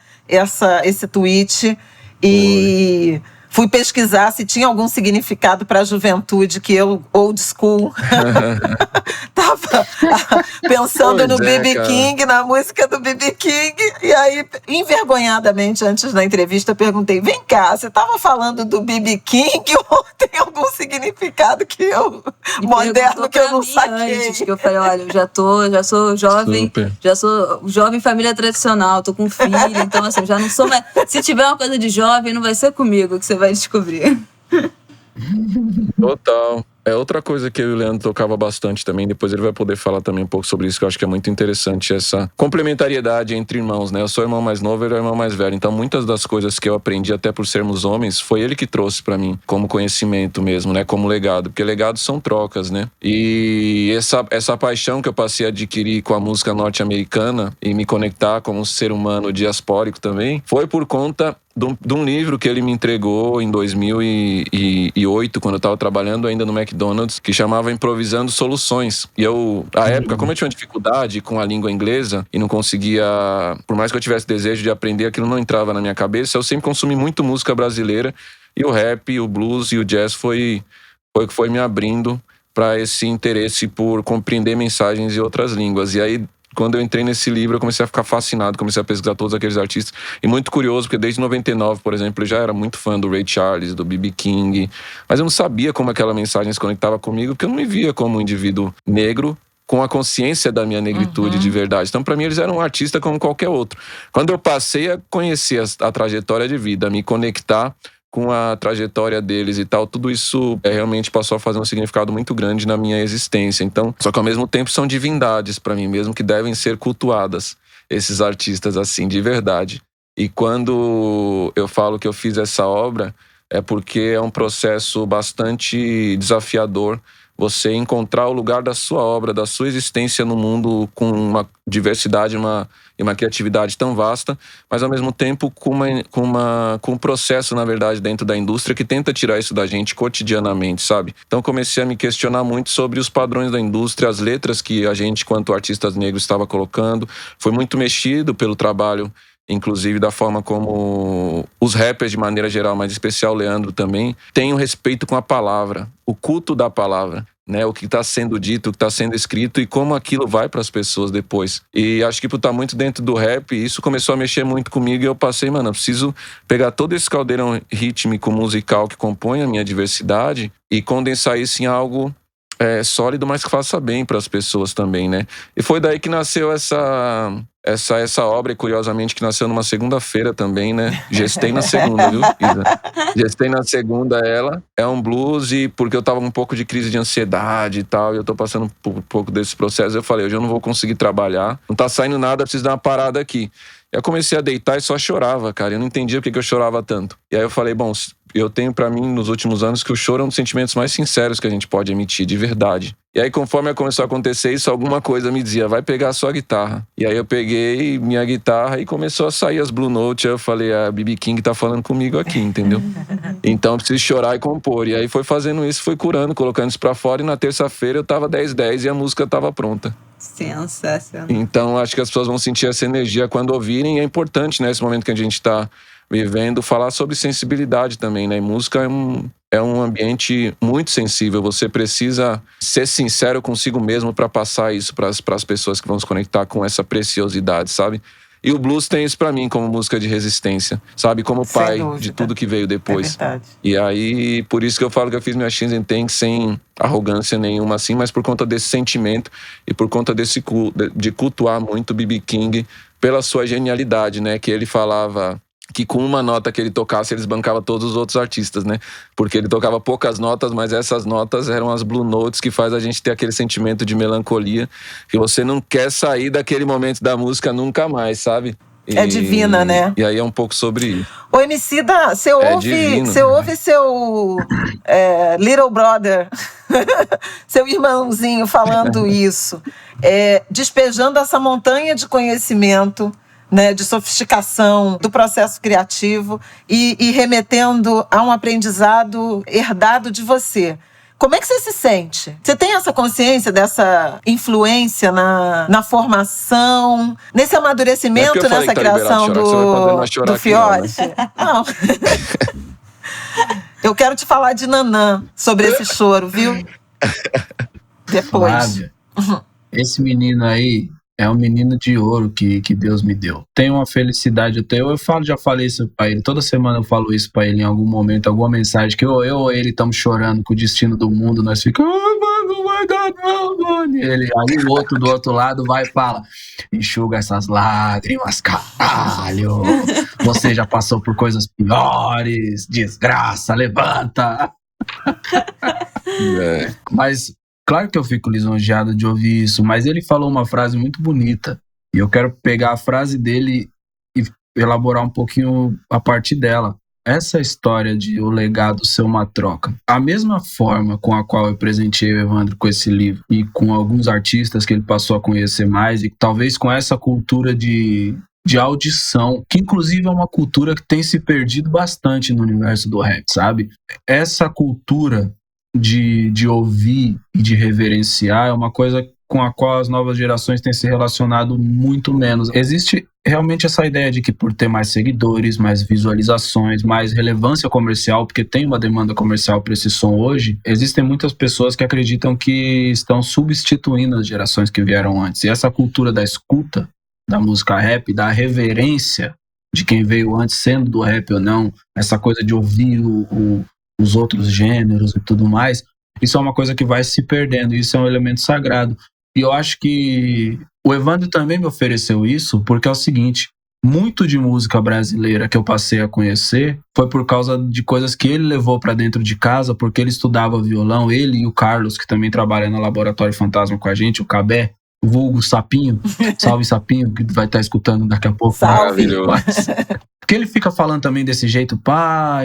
esse tweet. E fui pesquisar se tinha algum significado para a juventude, que eu, old school, tava pensando no B.B. King, na música do B.B. King. E aí, envergonhadamente, antes da entrevista, perguntei, vem cá, você estava falando do B.B. King ou tem algum significado que eu, moderno, que eu não saquei? Antes, que eu falei, olha, eu já sou jovem, Super. já sou jovem família tradicional, tô com filho, então assim, já não sou mais... Se tiver uma coisa de jovem, não vai ser comigo que você vai descobrir. Total. É outra coisa que eu e o Leandro tocava bastante também, depois ele vai poder falar também um pouco sobre isso, que eu acho que é muito interessante, essa complementariedade entre irmãos, né? Eu sou o irmão mais novo, ele é o irmão mais velho, então muitas das coisas que eu aprendi, até por sermos homens, foi ele que trouxe pra mim, como conhecimento mesmo, né? Como legado, porque legados são trocas, né? E essa paixão que eu passei a adquirir com a música norte-americana e me conectar como um ser humano diaspórico também, foi por conta de um livro que ele me entregou em 2008, quando eu estava trabalhando ainda no McDonald's, que chamava Improvisando Soluções. E eu, à época, como eu tinha dificuldade com a língua inglesa e não conseguia, por mais que eu tivesse desejo de aprender, aquilo não entrava na minha cabeça, eu sempre consumi muito música brasileira e o rap, o blues e o jazz foi o que foi me abrindo para esse interesse por compreender mensagens em outras línguas. E aí, quando eu entrei nesse livro, eu comecei a ficar fascinado, comecei a pesquisar todos aqueles artistas. E muito curioso, porque desde 99, por exemplo, eu já era muito fã do Ray Charles, do B.B. King. Mas eu não sabia como aquela mensagem se conectava comigo, porque eu não me via como um indivíduo negro com a consciência da minha negritude de verdade. Então, para mim, eles eram um artista como qualquer outro. Quando eu passei a conhecer a trajetória de vida, a me conectar com a trajetória deles e tal, tudo isso realmente passou a fazer um significado muito grande na minha existência. Então, só que ao mesmo tempo são divindades para mim mesmo, que devem ser cultuadas, esses artistas assim, de verdade. E quando eu falo que eu fiz essa obra, é porque é um processo bastante desafiador você encontrar o lugar da sua obra, da sua existência no mundo com uma diversidade e uma criatividade tão vasta, mas ao mesmo tempo com um processo, na verdade, dentro da indústria que tenta tirar isso da gente cotidianamente, sabe? Então comecei a me questionar muito sobre os padrões da indústria, as letras que a gente, quanto artistas negros, estava colocando. Foi muito mexido pelo trabalho, inclusive da forma como os rappers de maneira geral, mas em especial o Leandro também, têm um respeito com a palavra, o culto da palavra, né? O que está sendo dito, o que está sendo escrito e como aquilo vai para as pessoas depois. E acho que por estar muito dentro do rap, isso começou a mexer muito comigo e eu passei, mano, eu preciso pegar todo esse caldeirão rítmico musical que compõe a minha diversidade e condensar isso em algo sólido, mas que faça bem para as pessoas também, né? E foi daí que nasceu essa obra, e curiosamente que nasceu numa segunda-feira também, né? Gestei na segunda, viu, Isa? Gestei na segunda ela. É um blues e porque eu tava com um pouco de crise de ansiedade e tal, e eu tô passando por um pouco desse processo, eu falei, hoje eu não vou conseguir trabalhar, não tá saindo nada, eu preciso dar uma parada aqui. Eu comecei a deitar e só chorava, cara. Eu não entendia por que eu chorava tanto. E aí eu falei, bom, eu tenho pra mim nos últimos anos que o choro é um dos sentimentos mais sinceros que a gente pode emitir, de verdade. E aí, conforme começou a acontecer isso, alguma coisa me dizia, vai pegar a sua guitarra. E aí eu peguei minha guitarra e começou a sair as Blue Notes. Aí eu falei, a B.B. King tá falando comigo aqui, entendeu? Então eu preciso chorar e compor. E aí foi fazendo isso, foi curando, colocando isso pra fora. E na terça-feira eu tava 10-10 e a música tava pronta. Sensacional. Então acho que as pessoas vão sentir essa energia quando ouvirem. E é importante, né, nesse momento que a gente tá vivendo, falar sobre sensibilidade também, né? E música é um ambiente muito sensível. Você precisa ser sincero consigo mesmo para passar isso para as pessoas que vão se conectar com essa preciosidade, sabe? E o blues tem isso para mim como música de resistência, sabe? Como pai de tudo que veio depois. É verdade. E aí, por isso que eu falo que eu fiz minha Shins and Tanks sem arrogância nenhuma, assim, mas por conta desse sentimento e por conta de cultuar muito B.B. King pela sua genialidade, né? Que ele falava que com uma nota que ele tocasse, eles bancavam todos os outros artistas, né? Porque ele tocava poucas notas, mas essas notas eram as Blue Notes que faz a gente ter aquele sentimento de melancolia, que você não quer sair daquele momento da música nunca mais, sabe? É divina, né? E aí é um pouco sobre isso. Ô, Emicida, você ouve seu little brother, seu irmãozinho falando isso, despejando essa montanha de conhecimento, né, de sofisticação do processo criativo e remetendo a um aprendizado herdado de você. Como é que você se sente? Você tem essa consciência dessa influência na formação, nesse amadurecimento, nessa criação do Fiote? Não. Eu quero te falar de Nanã, sobre esse choro, viu? Depois. Flávia, esse menino aí é um menino de ouro que Deus me deu. Tenho uma felicidade, já falei isso pra ele, toda semana eu falo isso pra ele em algum momento, alguma mensagem, que eu ou ele estamos chorando com o destino do mundo, nós ficamos, não vai dar não, mano. Aí o outro do outro lado vai e fala, enxuga essas lágrimas, caralho, você já passou por coisas piores, desgraça, levanta. Mas claro que eu fico lisonjeado de ouvir isso, mas ele falou uma frase muito bonita. E eu quero pegar a frase dele e elaborar um pouquinho a partir dela. Essa história de o legado ser uma troca. A mesma forma com a qual eu presenteei o Evandro com esse livro e com alguns artistas que ele passou a conhecer mais, e talvez com essa cultura de audição, que inclusive é uma cultura que tem se perdido bastante no universo do rap, sabe? Essa cultura de ouvir e de reverenciar é uma coisa com a qual as novas gerações têm se relacionado muito menos. Existe realmente essa ideia de que por ter mais seguidores, mais visualizações, mais relevância comercial, porque tem uma demanda comercial para esse som hoje, existem muitas pessoas que acreditam que estão substituindo as gerações que vieram antes. E essa cultura da escuta da música rap, da reverência de quem veio antes, sendo do rap ou não, essa coisa de ouvir os outros gêneros e tudo mais, isso é uma coisa que vai se perdendo, isso é um elemento sagrado. E eu acho que o Evandro também me ofereceu isso, porque é o seguinte, muito de música brasileira que eu passei a conhecer foi por causa de coisas que ele levou para dentro de casa, porque ele estudava violão, ele e o Carlos, que também trabalha no Laboratório Fantasma com a gente, o Cabé, o vulgo Sapinho, salve Sapinho, que vai estar escutando daqui a pouco. Maravilhoso. Porque ele fica falando também desse jeito, pá,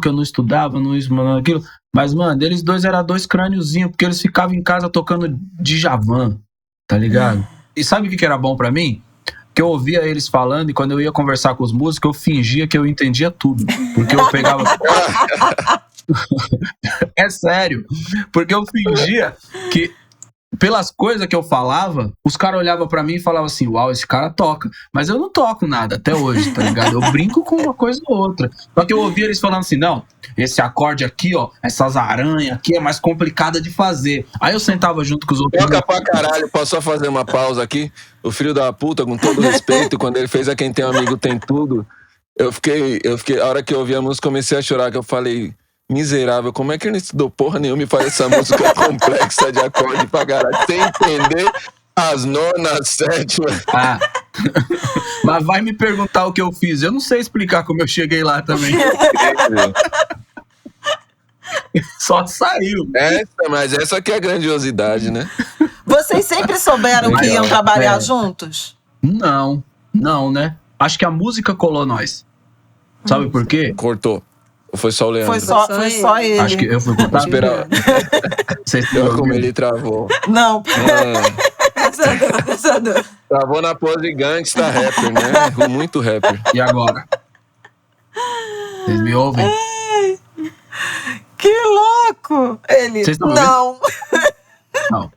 que eu não estudava, não isso, não aquilo. Mas, mano, eles dois eram dois crâniozinhos, porque eles ficavam em casa tocando Djavan, tá ligado? E sabe o que era bom pra mim? Que eu ouvia eles falando e quando eu ia conversar com os músicos, eu fingia que eu entendia tudo. Porque eu pegava... É sério. Porque eu fingia que... Pelas coisas que eu falava, os caras olhavam pra mim e falavam assim, uau, esse cara toca. Mas eu não toco nada até hoje, tá ligado? Eu brinco com uma coisa ou outra. Só que eu ouvia eles falando assim, não, esse acorde aqui, ó, essas aranhas aqui é mais complicada de fazer. Aí eu sentava junto com os outros... Toca pra caralho, posso só fazer uma pausa aqui? O filho da puta, com todo respeito, quando ele fez A Quem Tem Amigo Tem Tudo, eu fiquei, a hora que eu ouvi a música, comecei a chorar, que eu falei... Miserável, como é que ele não estudou porra nenhuma e faz essa música complexa de acorde pra caralho, sem entender as nonas, sétimas. Mas vai me perguntar o que eu fiz. Eu não sei explicar como eu cheguei lá também. Só saiu. Mas essa que é a grandiosidade, né? Vocês sempre souberam que iam trabalhar juntos? Não, né? Acho que a música colou nós. Sabe por quê? Cortou. Ou foi só o Leandro? Foi só ele. Acho que eu fui contar. Esperar. Olha como ele travou. Não. Pensador. Travou na pose gangsta rapper, né? Muito rapper. E agora? Vocês me ouvem? Que louco! Ele, Vocês estão não. Não.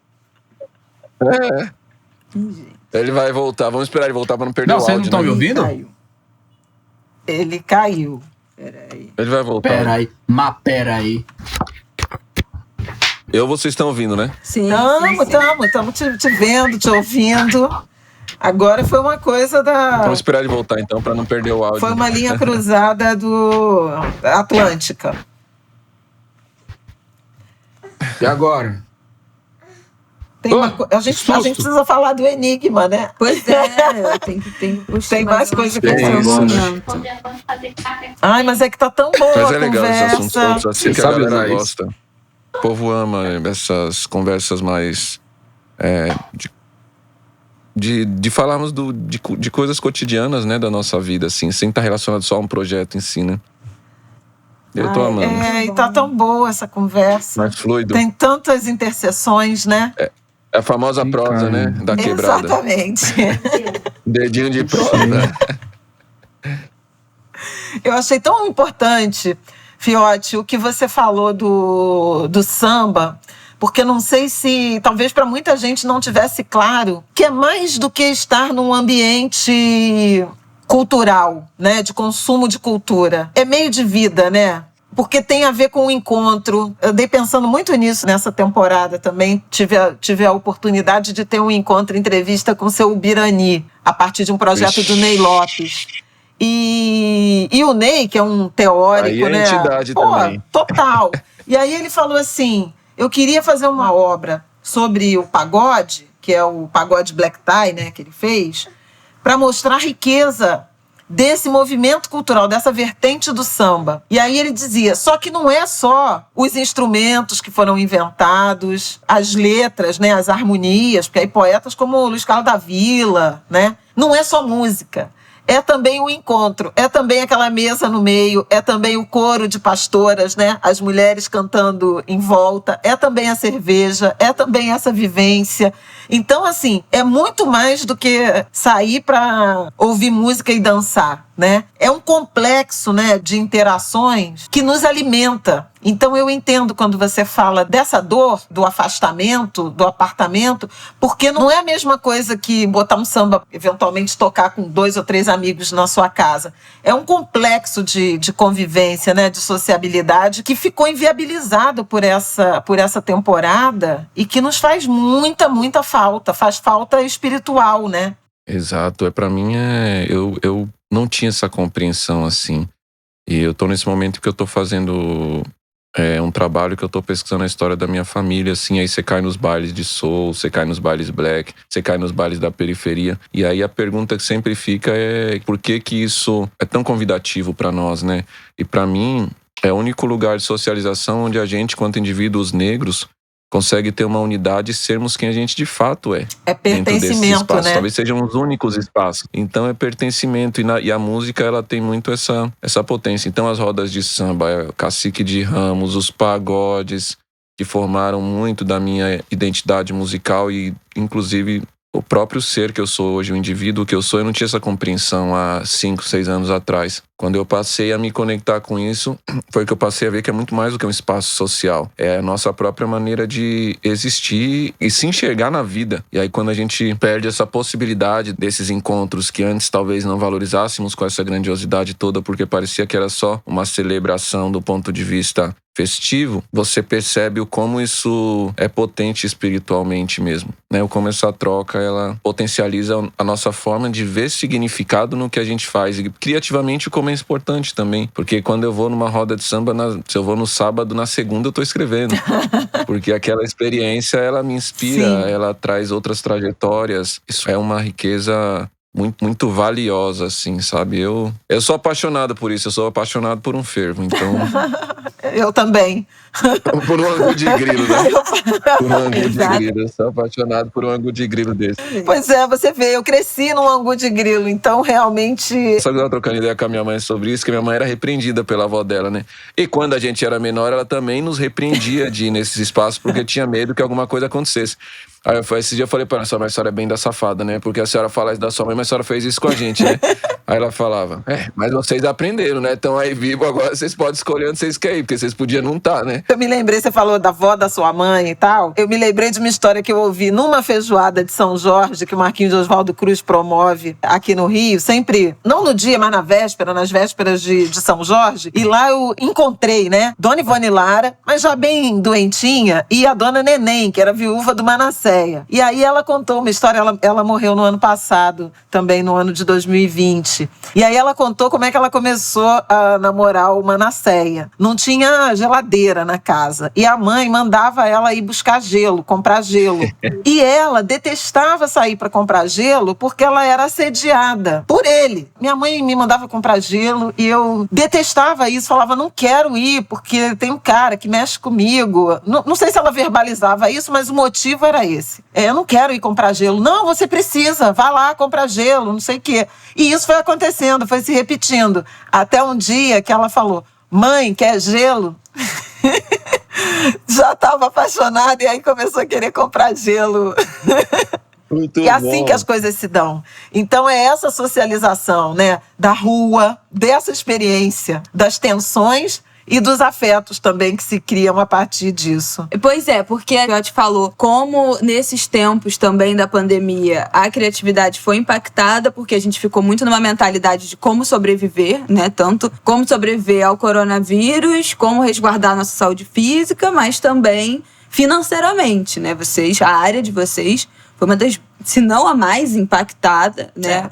Ele vai voltar. Vamos esperar ele voltar pra não perder Não, o vocês áudio. não estão né? me ouvindo? Ele caiu. Peraí. Ele vai voltar. Peraí. Vocês estão ouvindo, né? Sim. Estamos te vendo, te ouvindo. Agora foi uma coisa Vamos esperar ele voltar então, pra não perder o áudio. Foi uma linha cruzada do Atlântica. E agora? A gente precisa falar do Enigma, né? Pois é, tem que puxar. Tem mais coisa que Tem isso, momento. Ai, mas é que tá tão boa Mas a é legal esse assunto conversa. todos, assim Você que a sabe galera usar gosta. O povo ama essas conversas mais de falarmos de coisas cotidianas, né, da nossa vida, assim, sem estar relacionado só a um projeto em si, né? Eu tô amando. E tá tão boa essa conversa. Mais fluido. Tem tantas interseções, né? É a famosa prosa, né, da quebrada. Exatamente. Dedinho de prosa. Eu achei tão importante, Fiote, o que você falou do samba, porque não sei se, talvez para muita gente não tivesse claro, que é mais do que estar num ambiente cultural, né, de consumo de cultura. É meio de vida, né? Porque tem a ver com o encontro. Eu dei pensando muito nisso nessa temporada também. Tive a oportunidade de ter um encontro, entrevista com o seu Ubirani, a partir de um projeto do Ney Lopes. E o Ney, que é um teórico, aí é né? entidade também. Total. E aí ele falou assim, eu queria fazer uma obra sobre o pagode, que é o pagode black tie, né, que ele fez, para mostrar a riqueza desse movimento cultural, dessa vertente do samba. E aí ele dizia, só que não é só os instrumentos que foram inventados, as letras, né, as harmonias, porque aí poetas como Luiz Carlos da Vila, né, não é só música. É também o encontro, é também aquela mesa no meio, é também o coro de pastoras, né? As mulheres cantando em volta, é também a cerveja, é também essa vivência. Então, assim, é muito mais do que sair para ouvir música e dançar, né? É um complexo, né, de interações que nos alimenta. Então eu entendo quando você fala dessa dor, do afastamento, do apartamento, porque não é a mesma coisa que botar um samba, eventualmente tocar com 2 ou 3 amigos na sua casa. É um complexo de convivência, né, de sociabilidade, que ficou inviabilizado por essa temporada e que nos faz muita falta. Faz falta espiritual, né? Exato. Pra mim, eu não tinha essa compreensão assim. E eu tô nesse momento que eu tô fazendo um trabalho que eu tô pesquisando a história da minha família, assim. Aí você cai nos bailes de soul, você cai nos bailes black, você cai nos bailes da periferia. E aí a pergunta que sempre fica é por que isso é tão convidativo pra nós, né? E pra mim, é o único lugar de socialização onde a gente, quanto indivíduos negros, consegue ter uma unidade e sermos quem a gente de fato é. É pertencimento, né? Talvez sejam os únicos espaços. Então é pertencimento. E a música, ela tem muito essa potência. Então as rodas de samba, Cacique de Ramos, os pagodes, que formaram muito da minha identidade musical e, inclusive, o próprio ser que eu sou hoje, o indivíduo que eu sou, eu não tinha essa compreensão há 5, 6 anos atrás. Quando eu passei a me conectar com isso, foi que eu passei a ver que é muito mais do que um espaço social. É a nossa própria maneira de existir e se enxergar na vida. E aí quando a gente perde essa possibilidade desses encontros que antes talvez não valorizássemos com essa grandiosidade toda, porque parecia que era só uma celebração do ponto de vista festivo, você percebe o como isso é potente espiritualmente mesmo, né? O como essa troca, ela potencializa a nossa forma de ver significado no que a gente faz e criativamente como é importante também, porque quando eu vou numa roda de samba, se eu vou no sábado, na segunda eu tô escrevendo, porque aquela experiência, ela me inspira, ela traz outras trajetórias, isso é uma riqueza muito, muito valiosa, assim, sabe? Eu sou apaixonado por isso, eu sou apaixonado por um fervo, então... Eu também. Por um angu de grilo, né? Por um angu de grilo. Eu sou apaixonado por um angu de grilo desse. Pois é, você vê, eu cresci num angu de grilo, então realmente... Só que eu tava trocando ideia com a minha mãe sobre isso, que minha mãe era repreendida pela avó dela, né? E quando a gente era menor, ela também nos repreendia de ir nesses espaços, porque tinha medo que alguma coisa acontecesse. Aí esse dia eu falei pra ela, mas a senhora é bem da safada, né? Porque a senhora fala isso da sua mãe, mas a senhora fez isso com a gente, né? Aí ela falava, mas vocês aprenderam, né? Estão aí vivos, agora vocês podem escolher onde vocês querem ir, porque vocês podiam não estar, né? Eu me lembrei, você falou da avó da sua mãe e tal. Eu me lembrei de uma história que eu ouvi numa feijoada de São Jorge, que o Marquinhos de Oswaldo Cruz promove aqui no Rio, sempre, não no dia, mas na véspera, nas vésperas de São Jorge. E lá eu encontrei, né, Dona Ivone Lara, mas já bem doentinha, e a Dona Neném, que era viúva do Manasseia. E aí ela contou uma história, ela morreu no ano passado, também no ano de 2020. E aí ela contou como é que ela começou a namorar o Manasseia. Não tinha geladeira na casa. E a mãe mandava ela ir buscar gelo, comprar gelo. E ela detestava sair para comprar gelo porque ela era assediada por ele. Minha mãe me mandava comprar gelo e eu detestava isso. Falava, não quero ir porque tem um cara que mexe comigo. Não sei se ela verbalizava isso, mas o motivo era esse. Eu não quero ir comprar gelo. Não, você precisa. Vá lá comprar gelo, não sei o quê. E isso foi acontecendo, foi se repetindo. Até um dia que ela falou, mãe, quer gelo? Já estava apaixonada e aí começou a querer comprar gelo. Muito e assim bom. Que as coisas se dão. Então é essa socialização, né, da rua, dessa experiência, das tensões e dos afetos também que se criam a partir disso. Pois é, porque a Joti falou como nesses tempos também da pandemia a criatividade foi impactada, porque a gente ficou muito numa mentalidade de como sobreviver, né? Tanto como sobreviver ao coronavírus, como resguardar nossa saúde física, mas também financeiramente, né? A área de vocês foi uma das, se não a mais impactada, né?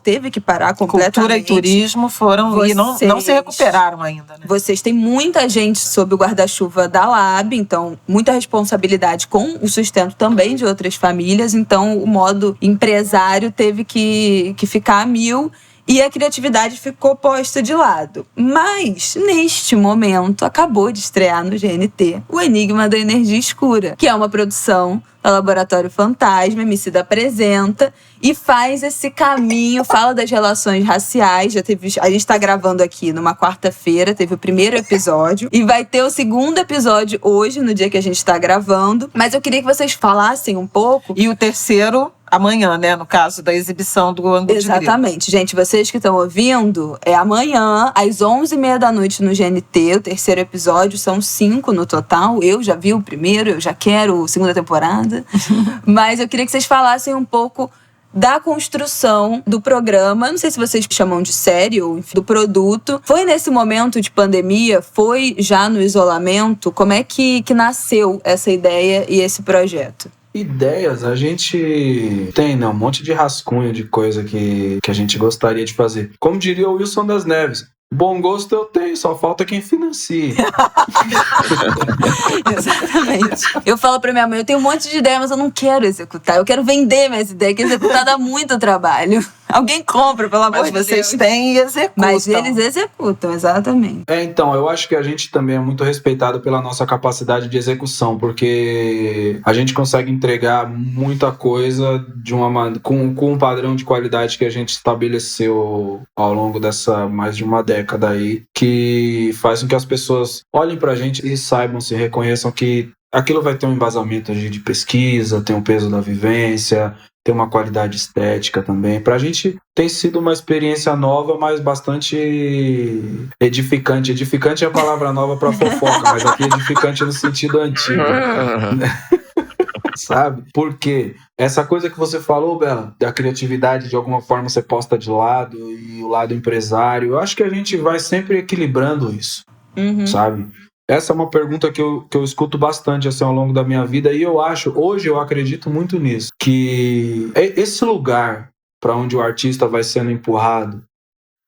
Teve que parar completamente. Cultura e turismo foram e não se recuperaram ainda, né? Vocês têm muita gente sob o guarda-chuva da Lab, então muita responsabilidade com o sustento também de outras famílias, então o modo empresário teve que ficar a 1000 e a criatividade ficou posta de lado. Mas, neste momento, acabou de estrear no GNT o Enigma da Energia Escura, que é uma produção do Laboratório Fantasma. Emicida apresenta e faz esse caminho, fala das relações raciais. A gente está gravando aqui numa quarta-feira, teve o primeiro episódio e vai ter o segundo episódio hoje, no dia que a gente está gravando. Mas eu queria que vocês falassem um pouco. E o terceiro amanhã, né? No caso da exibição do Angu de Grilo. Exatamente. Gente, vocês que estão ouvindo, é amanhã, às 11h30 da noite no GNT, o terceiro episódio. São 5 no total. Eu já vi o primeiro, eu já quero a segunda temporada. Mas eu queria que vocês falassem um pouco da construção do programa. Não sei se vocês chamam de série ou enfim, do produto. Foi nesse momento de pandemia? Foi já no isolamento? Como é que nasceu essa ideia e esse projeto? Ideias, a gente tem, né, um monte de rascunho de coisa que a gente gostaria de fazer. Como diria o Wilson das Neves, bom gosto eu tenho, só falta quem financie. Exatamente. Eu falo pra minha mãe, eu tenho um monte de ideia, mas eu não quero executar. Eu quero vender minhas ideias, que executar dá muito trabalho. Alguém compra, pelo amor de Deus. Mas vocês têm e executam. Mas eles executam, exatamente. Então, eu acho que a gente também é muito respeitado pela nossa capacidade de execução, porque a gente consegue entregar muita coisa com um padrão de qualidade que a gente estabeleceu ao longo dessa mais de uma década aí, que faz com que as pessoas olhem pra gente e saibam, se reconheçam que aquilo vai ter um embasamento de pesquisa, tem um peso da vivência, tem uma qualidade estética também. Pra gente tem sido uma experiência nova, mas bastante edificante. Edificante é a palavra nova pra fofoca, mas aqui edificante no sentido antigo. Sabe? Porque essa coisa que você falou, Bela, da criatividade de alguma forma ser posta de lado e o lado empresário, eu acho que a gente vai sempre equilibrando isso, sabe? Essa é uma pergunta que eu escuto bastante assim, ao longo da minha vida, e hoje eu acredito muito nisso, que esse lugar para onde o artista vai sendo empurrado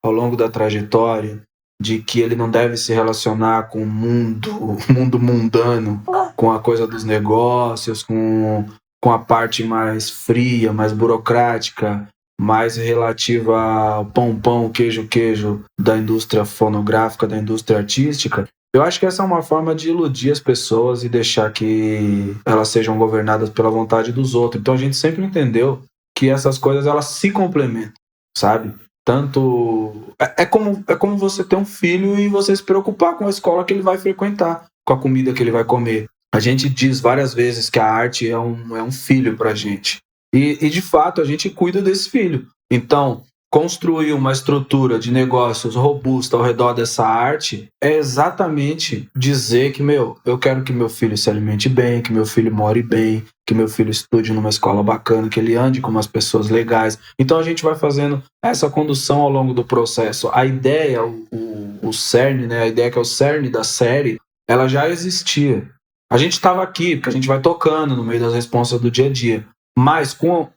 ao longo da trajetória, de que ele não deve se relacionar com o mundo mundano, com a coisa dos negócios, com a parte mais fria, mais burocrática, mais relativa ao pão, queijo da indústria fonográfica, da indústria artística, eu acho que essa é uma forma de iludir as pessoas e deixar que elas sejam governadas pela vontade dos outros. Então a gente sempre entendeu que essas coisas elas se complementam, sabe? Tanto é como você ter um filho e você se preocupar com a escola que ele vai frequentar, com a comida que ele vai comer. A gente diz várias vezes que a arte é um filho pra gente. E de fato a gente cuida desse filho. Então, construir uma estrutura de negócios robusta ao redor dessa arte é exatamente dizer que, eu quero que meu filho se alimente bem, que meu filho more bem, que meu filho estude numa escola bacana, que ele ande com umas pessoas legais. Então a gente vai fazendo essa condução ao longo do processo. A ideia, o cerne, né? A ideia que é o cerne da série, ela já existia. A gente estava aqui, porque a gente vai tocando no meio das responsas do dia a dia. Mas com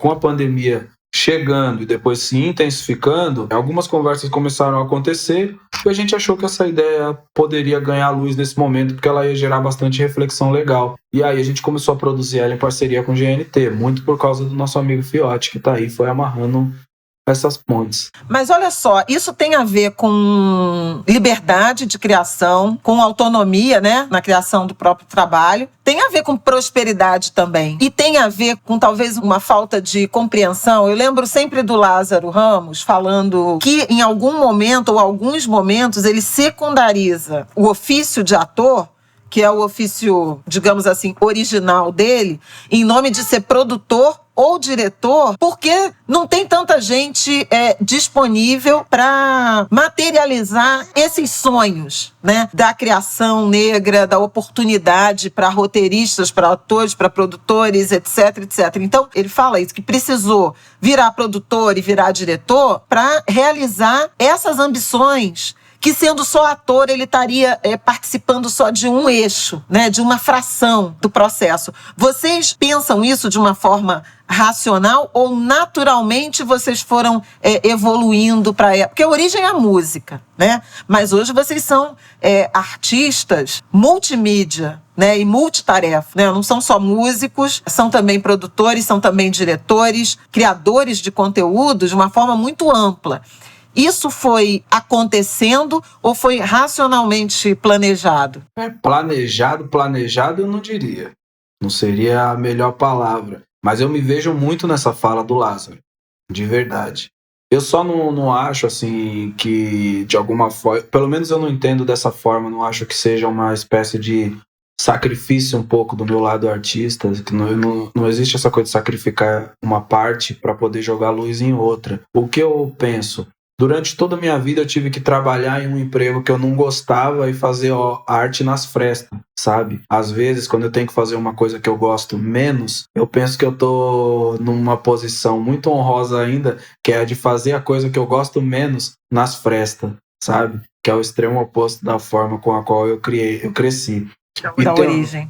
a pandemia chegando e depois se intensificando, algumas conversas começaram a acontecer e a gente achou que essa ideia poderia ganhar luz nesse momento, porque ela ia gerar bastante reflexão legal. E aí a gente começou a produzir ela em parceria com o GNT, muito por causa do nosso amigo Fiote, que tá aí, foi amarrando essas pontes. Mas olha só, isso tem a ver com liberdade de criação, com autonomia, né, na criação do próprio trabalho. Tem a ver com prosperidade também. E tem a ver com talvez uma falta de compreensão. Eu lembro sempre do Lázaro Ramos falando que em algum momento ou alguns momentos ele secundariza o ofício de ator, que é o ofício, digamos assim, original dele, em nome de ser produtor ou diretor, porque não tem tanta gente disponível para materializar esses sonhos, né? Da criação negra, da oportunidade para roteiristas, para atores, para produtores, etc, etc. Então, ele fala isso, que precisou virar produtor e virar diretor para realizar essas ambições, que sendo só ator, ele estaria participando só de um eixo, né, de uma fração do processo. Vocês pensam isso de uma forma racional ou naturalmente vocês foram evoluindo para... Porque a origem é a música, né? Mas hoje vocês são artistas multimídia, né, e multitarefa, né? Não são só músicos, são também produtores, são também diretores, criadores de conteúdo de uma forma muito ampla. Isso foi acontecendo ou foi racionalmente planejado? Planejado eu não diria. Não seria a melhor palavra. Mas eu me vejo muito nessa fala do Lázaro. De verdade. Eu só não acho, assim, que de alguma forma... Pelo menos eu não entendo dessa forma. Não acho que seja uma espécie de sacrifício um pouco do meu lado artista. Que não existe essa coisa de sacrificar uma parte para poder jogar luz em outra. O que eu penso... Durante toda a minha vida eu tive que trabalhar em um emprego que eu não gostava e fazer arte nas frestas, sabe? Às vezes, quando eu tenho que fazer uma coisa que eu gosto menos, eu penso que eu tô numa posição muito honrosa ainda, que é a de fazer a coisa que eu gosto menos nas frestas, sabe? Que é o extremo oposto da forma com a qual eu cresci.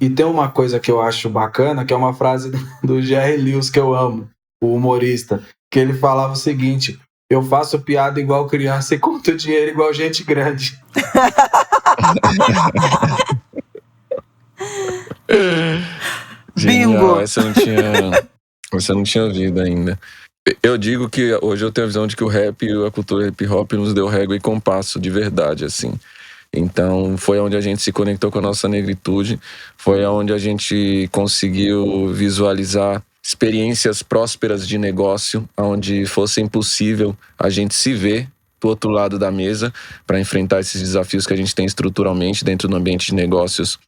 E tem uma coisa que eu acho bacana, que é uma frase do Jerry Lewis que eu amo, o humorista, que ele falava o seguinte... Eu faço piada igual criança e conto dinheiro igual gente grande. Bingo! Essa eu não tinha ouvido ainda. Eu digo que hoje eu tenho a visão de que o rap e a cultura hip hop nos deu régua e compasso de verdade, assim. Então foi onde a gente se conectou com a nossa negritude, foi onde a gente conseguiu visualizar experiências prósperas de negócio, onde fosse impossível a gente se ver do outro lado da mesa para enfrentar esses desafios que a gente tem estruturalmente dentro do ambiente de negócios,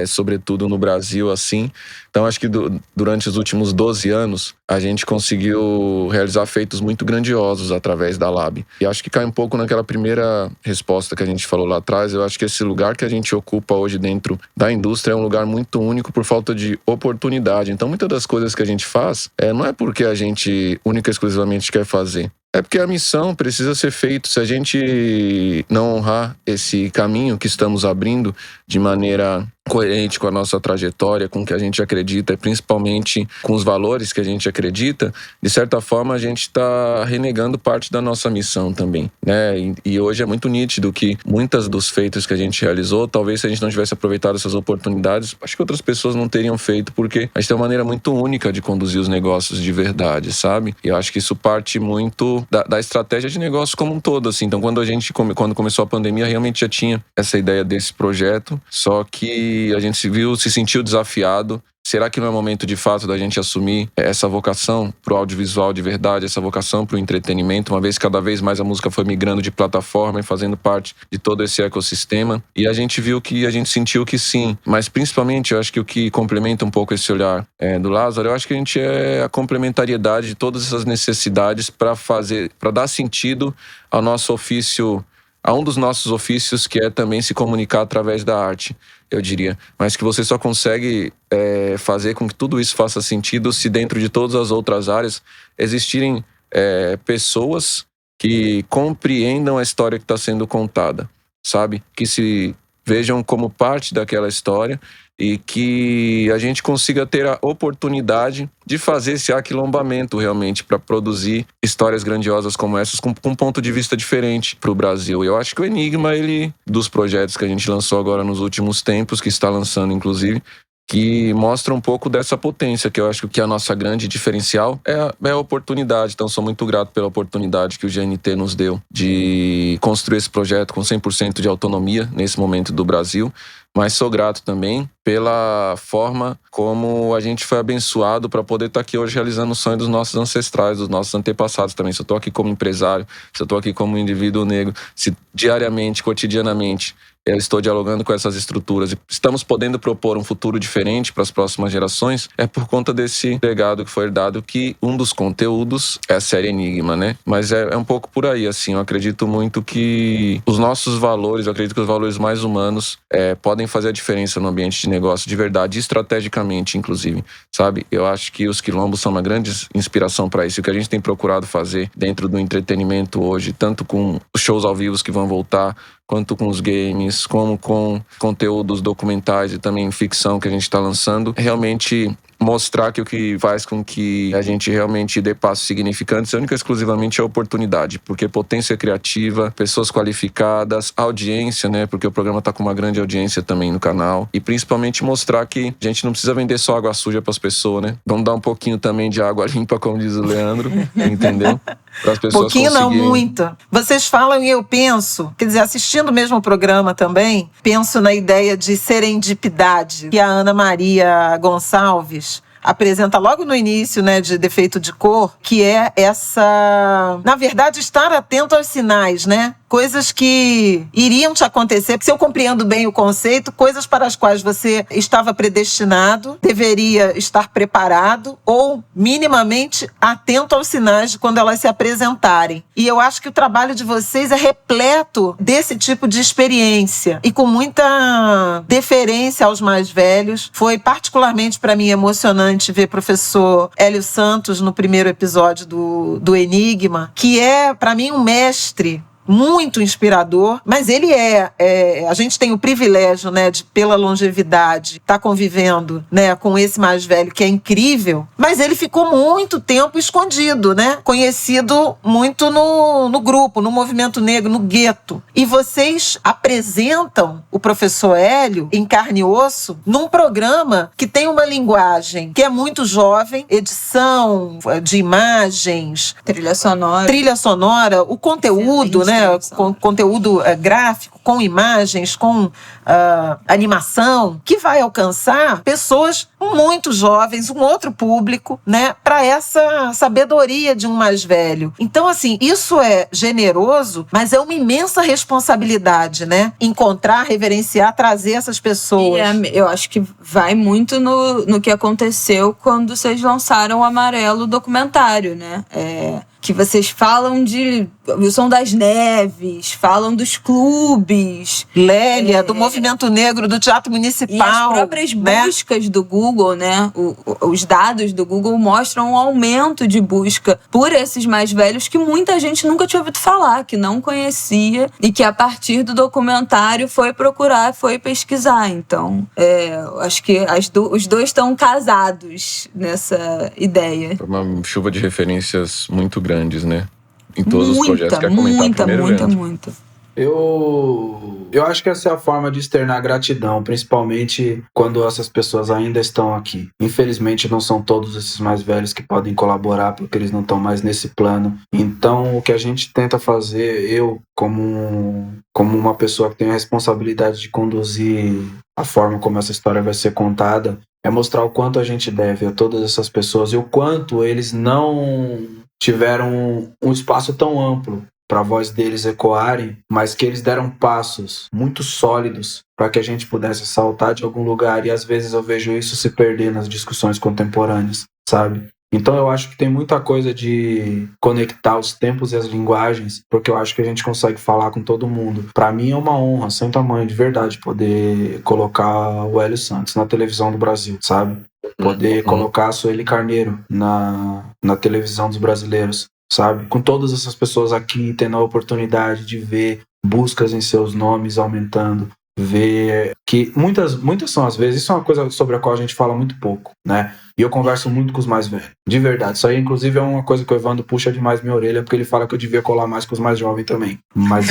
sobretudo no Brasil, assim. Então acho que durante os últimos 12 anos a gente conseguiu realizar feitos muito grandiosos através da Lab. E acho que cai um pouco naquela primeira resposta que a gente falou lá atrás. Eu acho que esse lugar que a gente ocupa hoje dentro da indústria é um lugar muito único por falta de oportunidade. Então muitas das coisas que a gente faz não é porque a gente única e exclusivamente quer fazer. É porque a missão precisa ser feita. Se a gente não honrar esse caminho que estamos abrindo de maneira coerente com a nossa trajetória, com o que a gente acredita e principalmente com os valores que a gente acredita, de certa forma a gente está renegando parte da nossa missão também, né? E hoje é muito nítido que muitas dos feitos que a gente realizou, talvez se a gente não tivesse aproveitado essas oportunidades, acho que outras pessoas não teriam feito, porque a gente tem uma maneira muito única de conduzir os negócios de verdade, sabe? E eu acho que isso parte muito da estratégia de negócio como um todo, assim. Então, quando começou a pandemia, realmente já tinha essa ideia desse projeto, só que a gente se sentiu desafiado. Será que não é momento, de fato, da gente assumir essa vocação para o audiovisual de verdade, essa vocação para o entretenimento, uma vez que cada vez mais a música foi migrando de plataforma e fazendo parte de todo esse ecossistema? E a gente sentiu que sim, mas principalmente eu acho que o que complementa um pouco esse olhar do Lázaro, eu acho que a gente é a complementariedade de todas essas necessidades para dar sentido ao nosso ofício, a um dos nossos ofícios, que é também se comunicar através da arte, eu diria. Mas que você só consegue fazer com que tudo isso faça sentido se dentro de todas as outras áreas existirem pessoas que compreendam a história que está sendo contada, sabe? Que se vejam como parte daquela história e que a gente consiga ter a oportunidade de fazer esse aquilombamento realmente para produzir histórias grandiosas como essas com um ponto de vista diferente para o Brasil. E eu acho que o Enigma, dos projetos que a gente lançou agora nos últimos tempos, que está lançando inclusive, que mostra um pouco dessa potência, que eu acho que a nossa grande diferencial é a oportunidade. Então, sou muito grato pela oportunidade que o GNT nos deu de construir esse projeto com 100% de autonomia nesse momento do Brasil, mas sou grato também pela forma como a gente foi abençoado para poder estar aqui hoje realizando o sonho dos nossos ancestrais, dos nossos antepassados também. Se eu estou aqui como empresário, se eu estou aqui como indivíduo negro, se diariamente, cotidianamente, eu estou dialogando com essas estruturas e estamos podendo propor um futuro diferente para as próximas gerações, é por conta desse legado que foi herdado, que um dos conteúdos é a série Enigma, né? Mas é um pouco por aí, assim. Eu acredito muito que os nossos valores, eu acredito que os valores mais humanos podem fazer a diferença no ambiente de negócio de verdade, estrategicamente, inclusive, sabe? Eu acho que os quilombos são uma grande inspiração para isso. O que a gente tem procurado fazer dentro do entretenimento hoje, tanto com os shows ao vivo que vão voltar, quanto com os games, como com conteúdos documentais e também ficção que a gente está lançando, realmente mostrar que o que faz com que a gente realmente dê passos significantes única e exclusivamente é a oportunidade, porque potência criativa, pessoas qualificadas, audiência, né, porque o programa está com uma grande audiência também no canal, e principalmente mostrar que a gente não precisa vender só água suja para as pessoas, né? Vamos dar um pouquinho também de água limpa, como diz o Leandro, entendeu? Para as pessoas pouquinho conseguirem... não, muito. Vocês falam e eu penso, quer dizer, assistindo mesmo o programa também, penso na ideia de serendipidade que a Ana Maria Gonçalves apresenta logo no início, né, de Defeito de Cor, que é essa, na verdade, estar atento aos sinais, né? Coisas que iriam te acontecer, se eu compreendo bem o conceito, coisas para as quais você estava predestinado, deveria estar preparado ou minimamente atento aos sinais de quando elas se apresentarem. E eu acho que o trabalho de vocês é repleto desse tipo de experiência e com muita deferência aos mais velhos. Foi particularmente para mim emocionante ver o professor Hélio Santos no primeiro episódio do Enigma, que é, para mim, um mestre muito inspirador, mas ele a gente tem o privilégio, né, de, pela longevidade, estar convivendo, né, com esse mais velho, que é incrível, mas ele ficou muito tempo escondido, né, conhecido muito no grupo, no movimento negro, no gueto. E vocês apresentam o professor Hélio em carne e osso num programa que tem uma linguagem que é muito jovem, edição de imagens, trilha sonora, o conteúdo, né, conteúdo gráfico, com imagens, com animação, que vai alcançar pessoas muito jovens, um outro público, né, para essa sabedoria de um mais velho. Então, assim, isso é generoso, mas é uma imensa responsabilidade, né? Encontrar, reverenciar, trazer essas pessoas. Eu acho que vai muito no que aconteceu quando vocês lançaram o Amarelo documentário, né? que vocês falam de Wilson das Neves, falam dos clubes. Lélia, do Movimento Negro, do Teatro Municipal. E as próprias buscas do Google, né? Os dados do Google mostram um aumento de busca por esses mais velhos que muita gente nunca tinha ouvido falar, que não conhecia e que a partir do documentário foi procurar, foi pesquisar. Então, acho que os dois estão casados nessa ideia. Foi uma chuva de referências muito grandes, né? Em todos os projetos. Quer comentar primeiro, muita. Eu acho que essa é a forma de externar gratidão, principalmente quando essas pessoas ainda estão aqui. Infelizmente, não são todos esses mais velhos que podem colaborar, porque eles não estão mais nesse plano. Então, o que a gente tenta fazer, eu, como uma pessoa que tem a responsabilidade de conduzir a forma como essa história vai ser contada, é mostrar o quanto a gente deve a todas essas pessoas e o quanto eles não tiveram um espaço tão amplo para a voz deles ecoarem, mas que eles deram passos muito sólidos para que a gente pudesse saltar de algum lugar, e às vezes eu vejo isso se perder nas discussões contemporâneas, sabe? Então eu acho que tem muita coisa de conectar os tempos e as linguagens, porque eu acho que a gente consegue falar com todo mundo. Para mim é uma honra, sem tamanho, de verdade, poder colocar o Hélio Santos na televisão do Brasil, sabe? Poder colocar a Sueli Carneiro na televisão dos brasileiros, sabe? Com todas essas pessoas aqui tendo a oportunidade de ver buscas em seus nomes aumentando, ver que muitas são as vezes, isso é uma coisa sobre a qual a gente fala muito pouco, né? E eu converso muito com os mais velhos, de verdade. Isso aí, inclusive, é uma coisa que o Evandro puxa demais minha orelha, porque ele fala que eu devia colar mais com os mais jovens também. Mas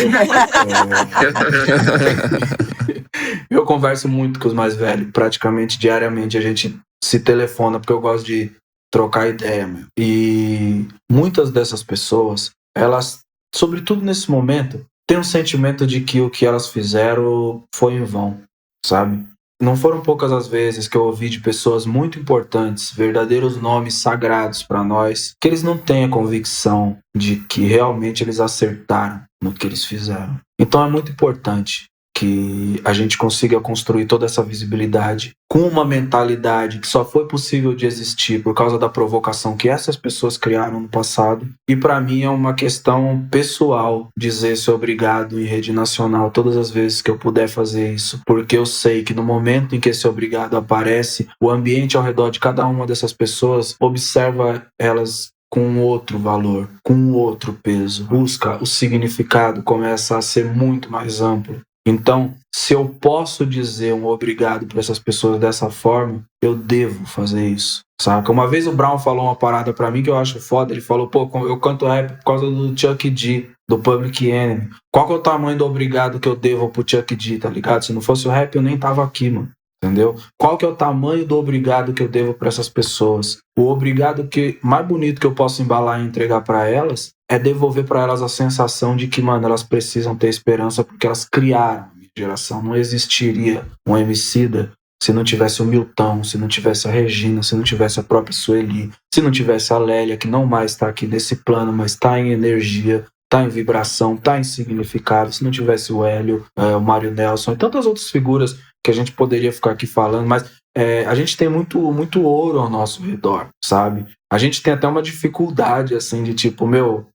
eu converso muito com os mais velhos, praticamente diariamente a gente se telefona, porque eu gosto de trocar ideia, meu. E muitas dessas pessoas, elas, sobretudo nesse momento, têm um sentimento de que o que elas fizeram foi em vão, sabe? Não foram poucas as vezes que eu ouvi de pessoas muito importantes, verdadeiros nomes sagrados para nós, que eles não têm a convicção de que realmente eles acertaram no que eles fizeram. Então é muito importante que a gente consiga construir toda essa visibilidade com uma mentalidade que só foi possível de existir por causa da provocação que essas pessoas criaram no passado. E para mim é uma questão pessoal dizer esse obrigado em rede nacional todas as vezes que eu puder fazer isso, porque eu sei que no momento em que esse obrigado aparece, o ambiente ao redor de cada uma dessas pessoas observa elas com outro valor, com outro peso, busca o significado, começa a ser muito mais amplo. Então, se eu posso dizer um obrigado para essas pessoas dessa forma, eu devo fazer isso, saca? Uma vez o Brown falou uma parada pra mim que eu acho foda. Ele falou, pô, eu canto rap por causa do Chuck D, do Public Enemy. Qual que é o tamanho do obrigado que eu devo pro Chuck D, tá ligado? Se não fosse o rap, eu nem tava aqui, mano. Entendeu? Qual que é o tamanho do obrigado que eu devo para essas pessoas? O obrigado que mais bonito que eu posso embalar e entregar para elas é devolver para elas a sensação de que, mano, elas precisam ter esperança porque elas criaram a minha geração. Não existiria um Emicida se não tivesse o Milton, se não tivesse a Regina, se não tivesse a própria Sueli, se não tivesse a Lélia, que não mais está aqui nesse plano, mas está em energia, está em vibração, está em significado, se não tivesse o Hélio, o Mário Nelson e tantas outras figuras que a gente poderia ficar aqui falando, mas a gente tem muito ouro ao nosso redor, sabe? A gente tem até uma dificuldade, assim, de tipo,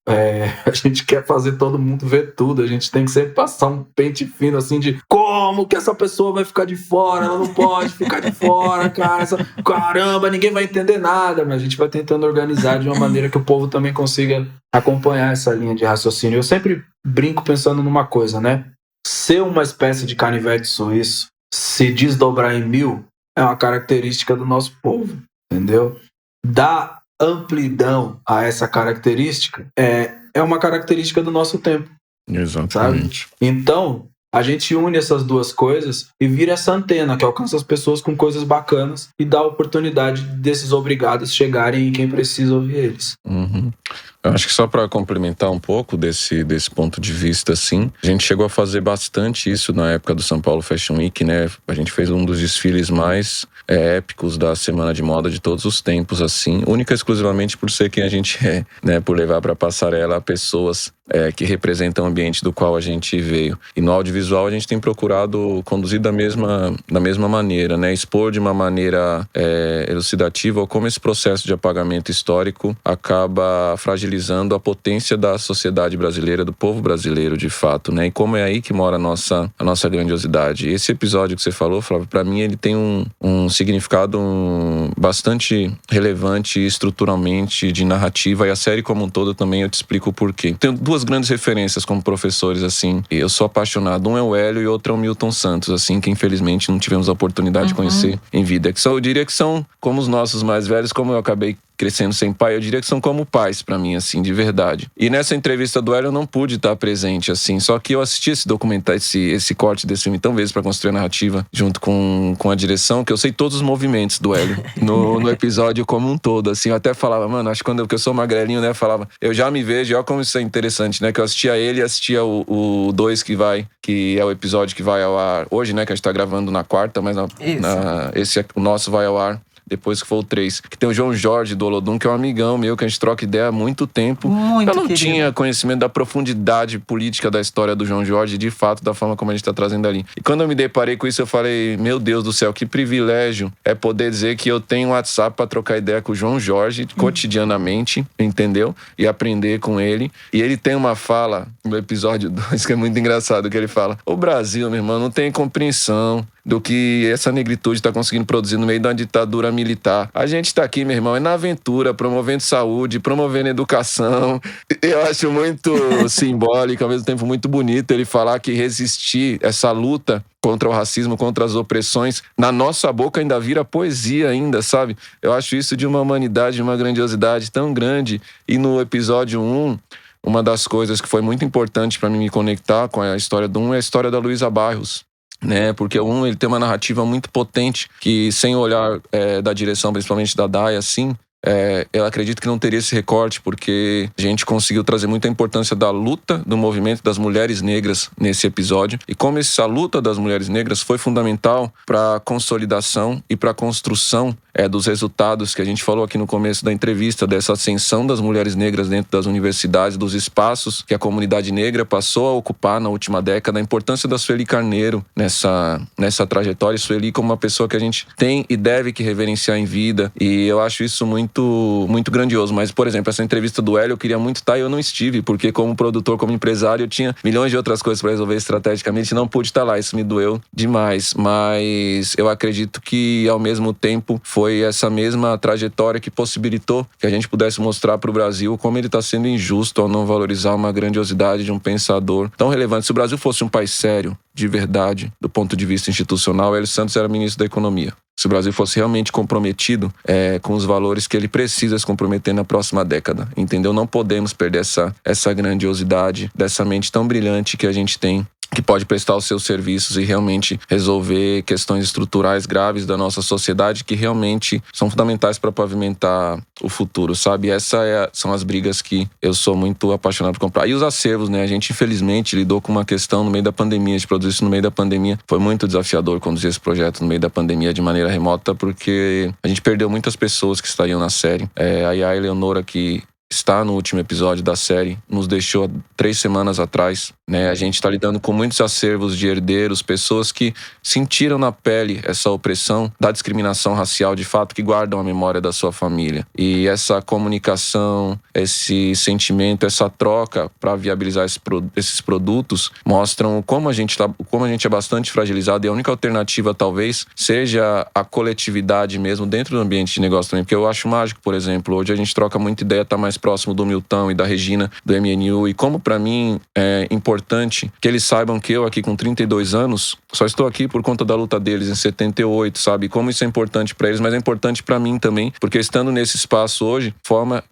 a gente quer fazer todo mundo ver tudo, a gente tem que sempre passar um pente fino, assim, de como que essa pessoa vai ficar de fora, ela não pode ficar de fora, cara, caramba, ninguém vai entender nada, mas a gente vai tentando organizar de uma maneira que o povo também consiga acompanhar essa linha de raciocínio. Eu sempre brinco pensando numa coisa, né? Ser uma espécie de canivete suíço, se desdobrar em 1000, é uma característica do nosso povo, entendeu? Dar amplidão a essa característica é uma característica do nosso tempo. Exatamente. Sabe? Então, a gente une essas duas coisas e vira essa antena que alcança as pessoas com coisas bacanas e dá a oportunidade desses obrigados chegarem em quem precisa ouvir eles. Uhum. Eu acho que só para complementar um pouco desse ponto de vista, assim, a gente chegou a fazer bastante isso na época do São Paulo Fashion Week, né? A gente fez um dos desfiles mais épicos da Semana de Moda de todos os tempos, assim, única e exclusivamente por ser quem a gente é, né? Por levar para a passarela pessoas que representam o ambiente do qual a gente veio. E no audiovisual a gente tem procurado conduzir da mesma maneira, né? Expor de uma maneira elucidativa como esse processo de apagamento histórico acaba fragilizando fragilizando a potência da sociedade brasileira, do povo brasileiro, de fato, né? E como é aí que mora a nossa grandiosidade. Esse episódio que você falou, Flávio, pra mim ele tem um significado bastante relevante estruturalmente de narrativa, e a série como um todo também eu te explico o porquê. Tenho duas grandes referências como professores, assim, eu sou apaixonado. Um é o Hélio e outro é o Milton Santos, assim, que infelizmente não tivemos a oportunidade de conhecer em vida. Eu diria que são como os nossos mais velhos, como eu acabei crescendo sem pai, eu diria que são como pais pra mim, assim, de verdade. E nessa entrevista do Hélio eu não pude estar presente, assim, só que eu assisti esse documentário, esse corte desse filme tão vezes pra construir a narrativa, junto com a direção, que eu sei todos os movimentos do Hélio no episódio como um todo, assim. Eu até falava, mano, acho que porque eu sou magrelinho, né, falava, eu já me vejo, olha como isso é interessante, né, que eu assistia ele e assistia o 2 que é o episódio que vai ao ar hoje, né, que a gente tá gravando na quarta, mas o nosso vai ao ar depois que for o 3, que tem o João Jorge do Olodum, que é um amigão meu, que a gente troca ideia há muito tempo. Eu não tinha conhecimento da profundidade política da história do João Jorge, de fato, da forma como a gente tá trazendo ali. E quando eu me deparei com isso, eu falei, meu Deus do céu, que privilégio é poder dizer que eu tenho um WhatsApp pra trocar ideia com o João Jorge cotidianamente, entendeu? E aprender com ele. E ele tem uma fala no episódio 2 que é muito engraçado, que ele fala, o Brasil, meu irmão, não tem compreensão do que essa negritude está conseguindo produzir no meio da ditadura militar. A gente está aqui, meu irmão, é na aventura, promovendo saúde, promovendo educação. Eu acho muito simbólico, ao mesmo tempo muito bonito ele falar que resistir essa luta contra o racismo, contra as opressões, na nossa boca ainda vira poesia ainda, sabe? Eu acho isso de uma humanidade, de uma grandiosidade tão grande. E no episódio 1, uma das coisas que foi muito importante para mim me conectar com a história do 1 é a história da Luísa Barros, né? Porque o 1 ele tem uma narrativa muito potente que, sem olhar da direção, principalmente da Dai, assim, eu acredito que não teria esse recorte, porque a gente conseguiu trazer muita importância da luta do movimento das mulheres negras nesse episódio, e como essa luta das mulheres negras foi fundamental para a consolidação e para a construção dos resultados que a gente falou aqui no começo da entrevista, dessa ascensão das mulheres negras dentro das universidades, dos espaços que a comunidade negra passou a ocupar na última década, a importância da Sueli Carneiro nessa trajetória. Sueli como uma pessoa que a gente tem e deve que reverenciar em vida, e eu acho isso muito grandioso. Mas, por exemplo, essa entrevista do Hélio eu queria muito estar e eu não estive, porque como produtor, como empresário, eu tinha milhões de outras coisas para resolver estrategicamente e não pude estar lá. Isso me doeu demais, mas eu acredito que ao mesmo tempo foi essa mesma trajetória que possibilitou que a gente pudesse mostrar para o Brasil como ele está sendo injusto ao não valorizar uma grandiosidade de um pensador tão relevante. Se o Brasil fosse um país sério, de verdade, do ponto de vista institucional, Hélio Santos era ministro da Economia. Se o Brasil fosse realmente comprometido com os valores que ele precisa se comprometer na próxima década, entendeu? Não podemos perder essa grandiosidade dessa mente tão brilhante que a gente tem, que pode prestar os seus serviços e realmente resolver questões estruturais graves da nossa sociedade que realmente são fundamentais para pavimentar o futuro, sabe? São as brigas que eu sou muito apaixonado por comprar. E os acervos, né? A gente, infelizmente, lidou com uma questão no meio da pandemia, a gente produziu isso no meio da pandemia. Foi muito desafiador conduzir esse projeto no meio da pandemia de maneira remota, porque a gente perdeu muitas pessoas que estariam na série. A Eleonora, que está no último episódio da série, nos deixou 3 semanas atrás, né? A gente está lidando com muitos acervos de herdeiros, pessoas que sentiram na pele essa opressão da discriminação racial, de fato, que guardam a memória da sua família. E essa comunicação, esse sentimento, essa troca para viabilizar esses produtos mostram como a gente é bastante fragilizado, e a única alternativa talvez seja a coletividade mesmo dentro do ambiente de negócio também, porque eu acho mágico, por exemplo, hoje a gente troca muita ideia, tá mais próximo do Milton e da Regina, do MNU, e como pra mim é importante que eles saibam que eu aqui com 32 anos, só estou aqui por conta da luta deles em 78, sabe? Como isso é importante pra eles, mas é importante pra mim também, porque estando nesse espaço hoje,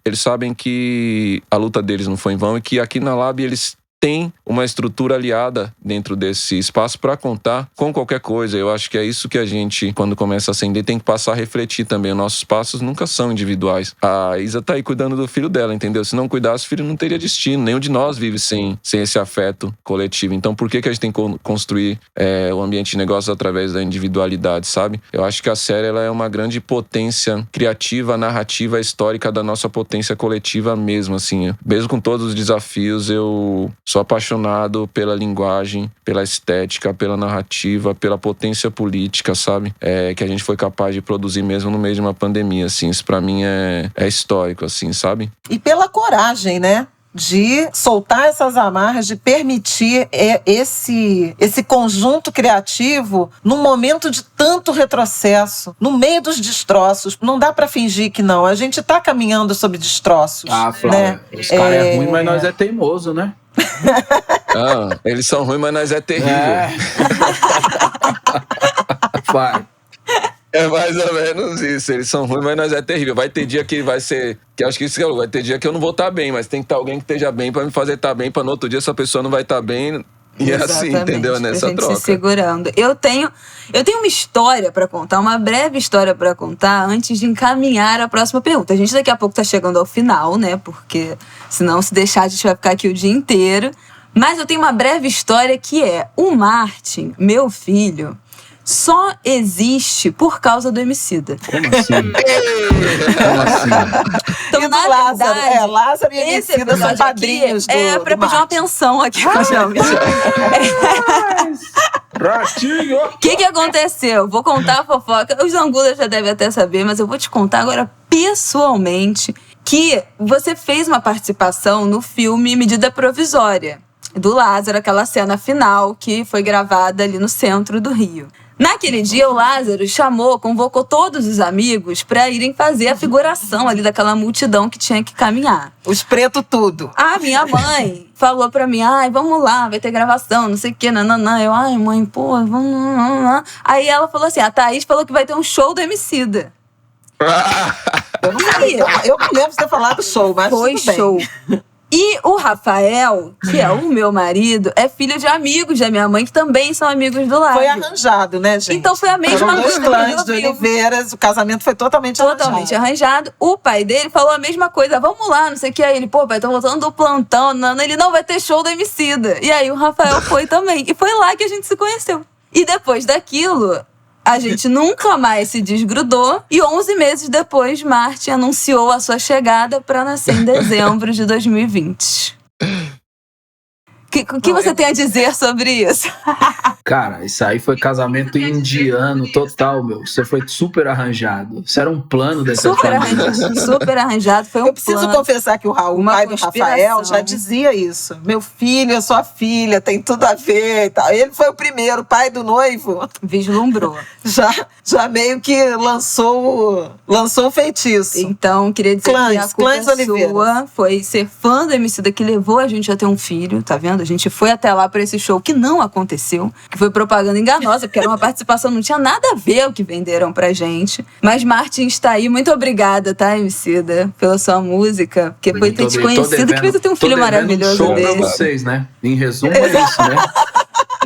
eles sabem que a luta deles não foi em vão e que aqui na Lab eles tem uma estrutura aliada dentro desse espaço para contar com qualquer coisa. Eu acho que é isso que a gente, quando começa a acender, tem que passar a refletir também. Os nossos passos nunca são individuais. A Isa tá aí cuidando do filho dela, entendeu? Se não cuidasse, o filho não teria destino. Nenhum de nós vive sem esse afeto coletivo. Então, por que a gente tem que construir o ambiente de negócios através da individualidade, sabe? Eu acho que a série ela é uma grande potência criativa, narrativa, histórica da nossa potência coletiva mesmo, assim. Mesmo com todos os desafios, eu Sou apaixonado pela linguagem, pela estética, pela narrativa, pela potência política, sabe? Que a gente foi capaz de produzir mesmo no meio de uma pandemia, assim. Isso pra mim é histórico, assim, sabe? E pela coragem, né? De soltar essas amarras, de permitir esse conjunto criativo num momento de tanto retrocesso, no meio dos destroços. Não dá pra fingir que não. A gente tá caminhando sobre destroços. Ah, Flávia, né? Os caras é ruim, mas nós é teimoso, né? Eles são ruins, mas nós é terrível. Vai. É mais ou menos isso. Eles são ruins, mas nós é terrível. Vai ter dia que vai ser... Que acho que isso que vai ter dia que eu não vou estar bem, mas tem que estar alguém que esteja bem pra me fazer estar bem, pra no outro dia essa pessoa não vai estar bem. E é assim, entendeu? Nessa gente troca. Se segurando. Eu tenho uma história pra contar, uma breve história pra contar antes de encaminhar a próxima pergunta. A gente daqui a pouco tá chegando ao final, né? Porque senão, se deixar, a gente vai ficar aqui o dia inteiro. Mas eu tenho uma breve história que é: o Martin, meu filho, só existe por causa do Emicida. Como assim? Como assim? Então, E do na Lázaro, verdade, Lázaro e esse Emicida são episódio padrinhos aqui é do pra pedir uma Martin. pensão aqui. Ratinho! O que aconteceu? Vou contar a fofoca. Os Angulas já devem até saber, mas eu vou te contar agora pessoalmente que você fez uma participação no filme Medida Provisória, do Lázaro, aquela cena final que foi gravada ali no centro do Rio. Naquele dia, o Lázaro convocou todos os amigos para irem fazer a figuração ali daquela multidão que tinha que caminhar. Os pretos tudo. A minha mãe falou pra mim: vamos lá, vai ter gravação, não sei o que, nananã. Eu, mãe, pô, vamos. Aí ela falou assim: a Thaís falou que vai ter um show do Emicida. Eu não lembro de ter falado do show, mas Foi tudo bem. show. E o Rafael, que é o meu marido, é filho de amigos da minha mãe, que também são amigos do Lázaro. Foi arranjado, né, gente? Então foi a mesma Foram dois coisa clãs do de filme. Oliveiras, o casamento foi totalmente arranjado. O pai dele falou a mesma coisa: vamos lá, não sei o que. Aí ele, pai, tô voltando do plantão. Não, ele não vai ter show do Emicida. E aí o Rafael foi também. E foi lá que a gente se conheceu. E depois daquilo, a gente nunca mais se desgrudou. E 11 meses depois, Martin anunciou a sua chegada para nascer em dezembro de 2020. O que você tem a dizer sobre isso? Cara, isso aí foi casamento indiano total, meu. Você foi super arranjado. Isso era um plano dessa família. Super arranjado, foi um Eu preciso plano. confessar que o Raul, o pai do Rafael, já dizia isso. Meu filho, a sua filha, tem tudo a ver e tal. Ele foi o primeiro, pai do noivo. Vislumbrou. Já meio que lançou o feitiço. Então, queria dizer que a culpa sua foi ser fã do Emicida, que levou a gente a ter um filho, tá vendo? A gente foi até lá pra esse show que não aconteceu, que foi propaganda enganosa, porque era uma participação, não tinha nada a ver o que venderam pra gente. Mas Martin está aí, muito obrigada, tá, Emicida, pela sua música, porque foi ter te conhecido, que fez eu ter um filho maravilhoso show dele. Pra vocês, né? Em resumo, é isso, né?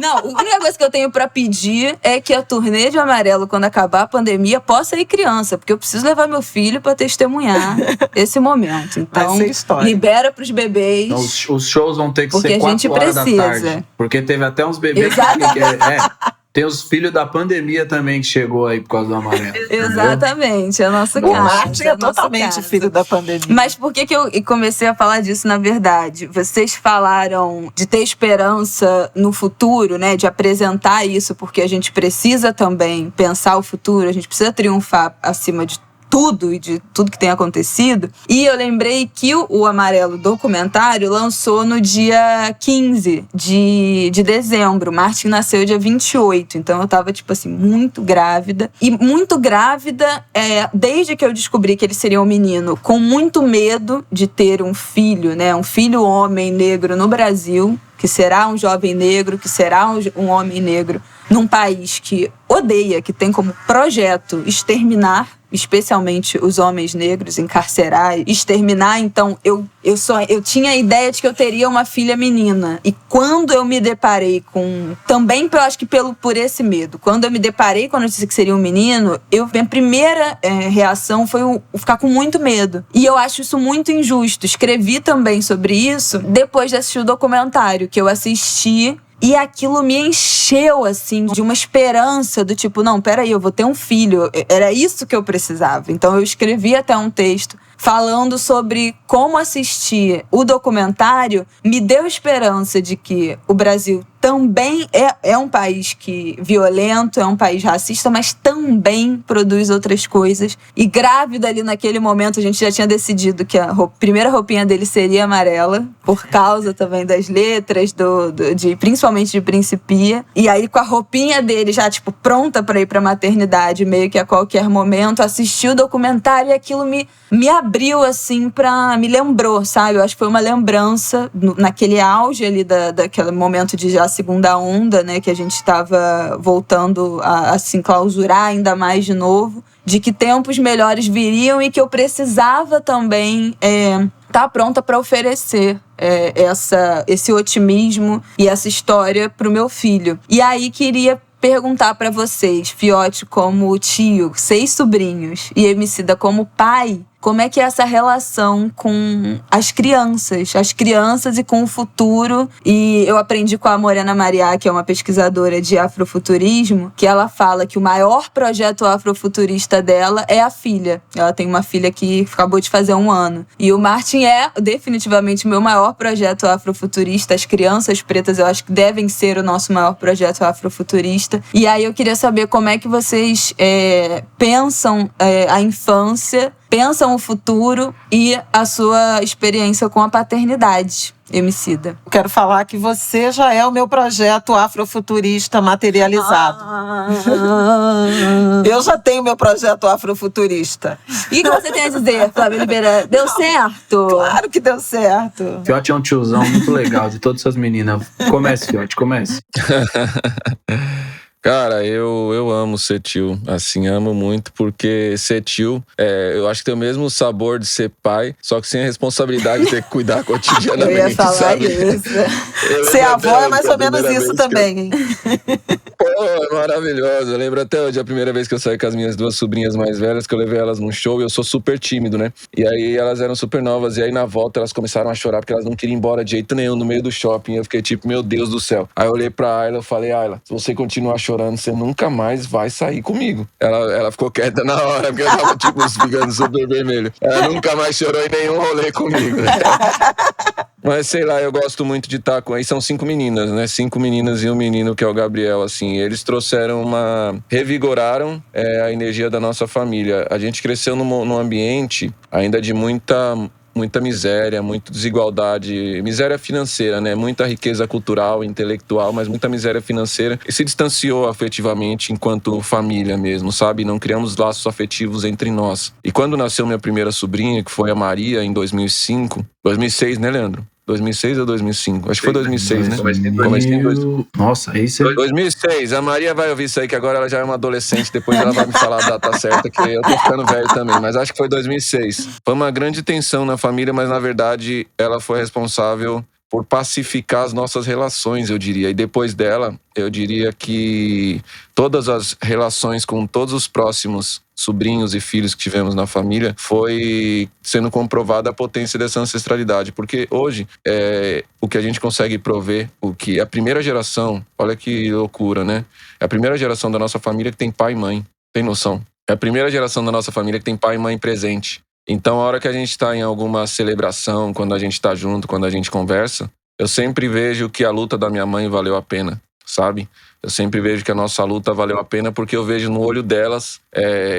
Não, a única coisa que eu tenho pra pedir é que a turnê de Amarelo, quando acabar a pandemia, possa ir criança, porque eu preciso levar meu filho pra testemunhar esse momento. Então, libera pros bebês. Então, os shows vão ter que ser 4 horas da tarde. Porque teve até uns bebês que tem os filhos da pandemia também que chegou aí por causa do Amarelo. Exatamente, é nosso caso. O Martin é totalmente filho da pandemia. Mas por que eu comecei a falar disso, na verdade? Vocês falaram de ter esperança no futuro, né? De apresentar isso, porque a gente precisa também pensar o futuro, a gente precisa triunfar acima de tudo e de tudo que tem acontecido. E eu lembrei que o Amarelo documentário lançou no dia 15 de dezembro. Martin nasceu dia 28, então eu tava, muito grávida. E muito grávida, desde que eu descobri que ele seria um menino, com muito medo de ter um filho, né? Um filho homem negro no Brasil, que será um jovem negro, que será um homem negro num país que odeia, que tem como projeto exterminar, especialmente os homens negros, encarcerar, exterminar. Então, eu tinha a ideia de que eu teria uma filha menina. E quando eu me deparei com... Também, eu acho que por esse medo. Quando eu me deparei com a notícia que seria um menino, minha primeira reação foi ficar com muito medo. E eu acho isso muito injusto. Escrevi também sobre isso depois de assistir o documentário, que eu assisti. E aquilo me encheu, de uma esperança do tipo, não, peraí, eu vou ter um filho. Era isso que eu precisava. Então eu escrevi até um texto falando sobre como assistir o documentário me deu esperança de que o Brasil também é um país violento, é um país racista, mas também produz outras coisas. E grávida ali naquele momento, a gente já tinha decidido que a primeira roupinha dele seria amarela, por causa também das letras, principalmente de Principia. E aí, com a roupinha dele já, pronta para ir pra maternidade, meio que a qualquer momento, assisti o documentário e aquilo me abriu, assim, me lembrou, sabe? Eu acho que foi uma lembrança, naquele auge ali daquele momento de já segunda onda, né, que a gente estava voltando a se enclausurar ainda mais de novo, de que tempos melhores viriam e que eu precisava também estar pronta para oferecer esse otimismo e essa história para o meu filho. E aí queria perguntar para vocês, Fiote como tio, 6 sobrinhos, e Emicida como pai, como é que é essa relação com as crianças e com o futuro. E eu aprendi com a Morena Mariá, que é uma pesquisadora de afrofuturismo, que ela fala que o maior projeto afrofuturista dela é a filha. Ela tem uma filha que acabou de fazer 1 ano. E o Martin é definitivamente o meu maior projeto afrofuturista. As crianças pretas, eu acho que devem ser o nosso maior projeto afrofuturista. E aí eu queria saber como é que vocês pensam a infância, pensam o futuro e a sua experiência com a paternidade, Emicida. Quero falar que você já é o meu projeto afrofuturista materializado. Eu já tenho meu projeto afrofuturista. E o que você tem a dizer, Flávia Oliveira? Deu certo? Claro que deu certo. Fiote é um tiozão muito legal, de todas essas meninas. Comece, Fiote, comece. Cara, eu amo ser tio, assim, amo muito, porque ser tio, eu acho que tem o mesmo sabor de ser pai, só que sem a responsabilidade de ter que cuidar cotidianamente, eu ia falar sabe? Isso. Ser avó é mais ou menos isso também, hein? Pô, é maravilhoso. Eu lembro até hoje, a primeira vez que eu saí com as minhas 2 sobrinhas mais velhas, que eu levei elas num show, e eu sou super tímido, né? E aí elas eram super novas, e aí na volta elas começaram a chorar, porque elas não queriam ir embora de jeito nenhum no meio do shopping. Eu fiquei tipo, meu Deus do céu. Aí eu olhei pra Ayla e falei, Ayla, se você continuar chorando, você nunca mais vai sair comigo. Ela ficou quieta na hora, porque eu tava ficando super vermelho. Ela nunca mais chorou em nenhum rolê comigo, né? Mas sei lá, eu gosto muito de estar com... Aí são 5 meninas, né? 5 meninas e um menino, que é o Gabriel, assim. Eles trouxeram revigoraram a energia da nossa família. A gente cresceu num ambiente ainda de muita miséria, muita desigualdade, miséria financeira, né? Muita riqueza cultural, intelectual, mas muita miséria financeira. E se distanciou afetivamente enquanto família mesmo, sabe? Não criamos laços afetivos entre nós. E quando nasceu minha primeira sobrinha, que foi a Maria, em 2006, né, Leandro? 2006 ou 2005? Acho que foi 2006, né? Nossa, esse é... 2006. A Maria vai ouvir isso aí, que agora ela já é uma adolescente. Depois ela vai me falar a data certa, que eu tô ficando velho também. Mas acho que foi 2006. Foi uma grande tensão na família, mas na verdade ela foi responsável por pacificar as nossas relações, eu diria. E depois dela, eu diria que todas as relações com todos os próximos sobrinhos e filhos que tivemos na família foi sendo comprovada a potência dessa ancestralidade. Porque hoje, o que a gente consegue prover, o que a primeira geração, olha que loucura, né? É a primeira geração da nossa família que tem pai e mãe. Tem noção? É a primeira geração da nossa família que tem pai e mãe presente. Então, a hora que a gente está em alguma celebração, quando a gente está junto, quando a gente conversa, eu sempre vejo que a luta da minha mãe valeu a pena, sabe? Eu sempre vejo que a nossa luta valeu a pena, porque eu vejo no olho delas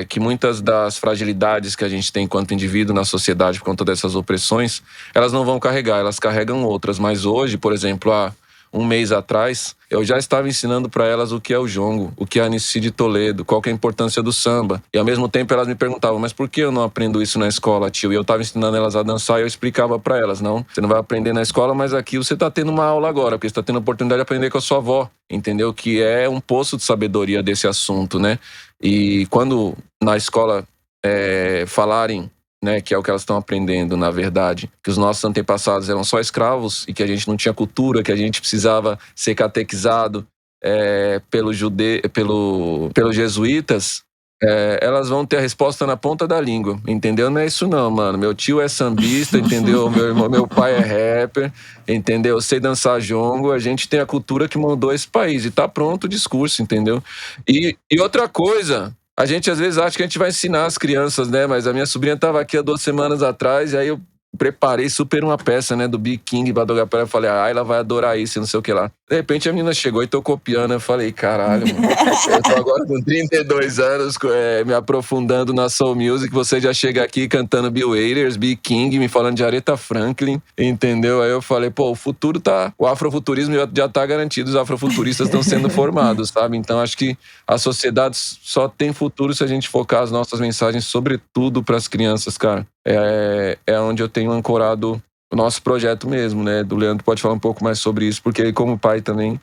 que muitas das fragilidades que a gente tem enquanto indivíduo na sociedade por conta dessas opressões, elas não vão carregar, elas carregam outras. Mas hoje, por exemplo, há 1 mês atrás, eu já estava ensinando para elas o que é o jongo, o que é a Anici de Toledo, qual que é a importância do samba. E ao mesmo tempo elas me perguntavam, mas por que eu não aprendo isso na escola, tio? E eu estava ensinando elas a dançar e eu explicava para elas, não, você não vai aprender na escola, mas aqui você está tendo uma aula agora, porque você está tendo a oportunidade de aprender com a sua avó, entendeu? Que é um poço de sabedoria desse assunto, né? E quando na escola falarem, né, que é o que elas estão aprendendo, na verdade, que os nossos antepassados eram só escravos e que a gente não tinha cultura, que a gente precisava ser catequizado pelos jesuítas, elas vão ter a resposta na ponta da língua, entendeu? Não é isso não, mano. Meu tio é sambista, entendeu? Meu pai é rapper, entendeu? Eu sei dançar jongo, a gente tem a cultura que mandou esse país e tá pronto o discurso, entendeu? E outra coisa, A gente às vezes acha que a gente vai ensinar as crianças, né? Mas a minha sobrinha tava aqui há 2 semanas atrás, e aí eu preparei super uma peça, né, do Big King pra tocar pra ela. Eu falei, ela vai adorar isso, não sei o que lá. De repente a menina chegou e tô copiando. Eu falei, caralho, mano. Eu tô agora com 32 anos, me aprofundando na soul music. Você já chega aqui cantando Bill Withers, Big King, me falando de Aretha Franklin, entendeu? Aí eu falei, pô, o futuro tá... O afrofuturismo já tá garantido, os afrofuturistas estão sendo formados, sabe? Então acho que a sociedade só tem futuro se a gente focar as nossas mensagens, sobretudo pras crianças, cara. É onde eu tenho ancorado o nosso projeto mesmo, né? Do Leandro pode falar um pouco mais sobre isso, porque ele, como pai também,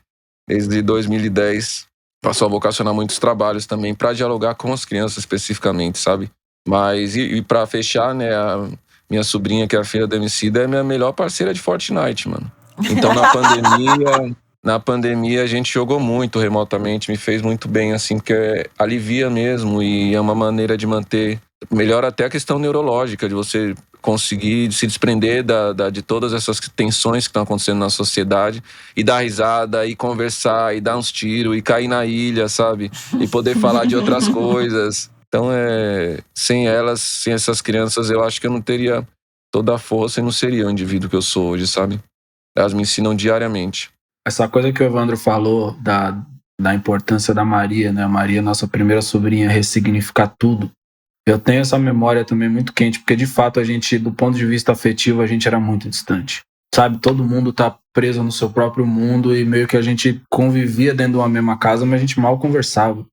desde 2010, passou a vocacionar muitos trabalhos também para dialogar com as crianças especificamente, sabe? Mas, e para fechar, né, a minha sobrinha, que é a filha da Emicida, é a minha melhor parceira de Fortnite, mano. Então, na pandemia a gente jogou muito remotamente, me fez muito bem, assim, porque alivia mesmo e é uma maneira de manter... Melhora até a questão neurológica, de você conseguir se desprender de todas essas tensões que estão acontecendo na sociedade e dar risada, e conversar, e dar uns tiros, e cair na ilha, sabe? E poder falar de outras coisas. Então, sem elas, sem essas crianças, eu acho que eu não teria toda a força e não seria o indivíduo que eu sou hoje, sabe? Elas me ensinam diariamente. Essa coisa que o Evandro falou da importância da Maria, né? A Maria, nossa primeira sobrinha, ressignificar tudo. Eu tenho essa memória também muito quente, porque de fato a gente, do ponto de vista afetivo, a gente era muito distante. Sabe, todo mundo tá preso no seu próprio mundo e meio que a gente convivia dentro de uma mesma casa, mas a gente mal conversava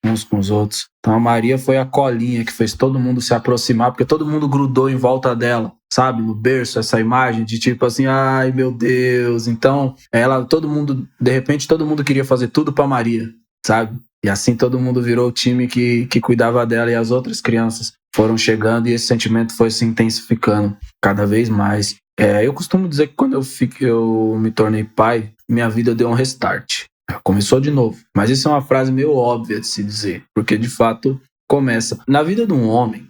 uns com os outros. Então a Maria foi a colinha que fez todo mundo se aproximar, porque todo mundo grudou em volta dela, sabe, no berço, essa imagem de tipo assim, ai meu Deus. Então de repente todo mundo queria fazer tudo pra Maria, sabe? E assim todo mundo virou o time que cuidava dela, e as outras crianças foram chegando e esse sentimento foi se intensificando cada vez mais. Eu costumo dizer que quando eu me tornei pai, minha vida deu um restart. Começou de novo. Mas isso é uma frase meio óbvia de se dizer, porque de fato começa. Na vida de um homem,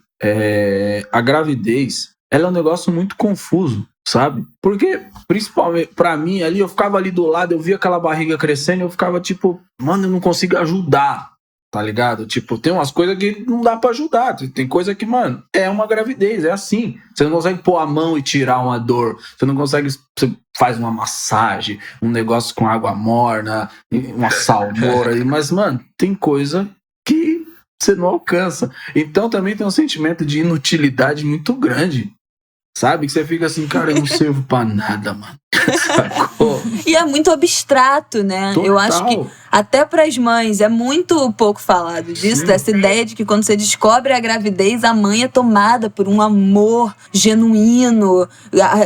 a gravidez, ela é um negócio muito confuso, sabe? Porque, principalmente pra mim, ali eu ficava ali do lado, eu via aquela barriga crescendo e eu ficava tipo, mano, eu não consigo ajudar, tá ligado? Tipo, tem umas coisas que não dá pra ajudar, tem coisa que, mano, é uma gravidez, é assim. Você não consegue pôr a mão e tirar uma dor, você não consegue, você faz uma massagem, um negócio com água morna, uma salmoura, mas, mano, tem coisa que você não alcança. Então também tem um sentimento de inutilidade muito grande. Sabe? Que você fica assim, cara, eu não sirvo pra nada, mano. Sacou? E é muito abstrato, né? Total. Eu acho que até pras mães é muito pouco falado disso, dessa ideia de que quando você descobre a gravidez, a mãe é tomada por um amor genuíno,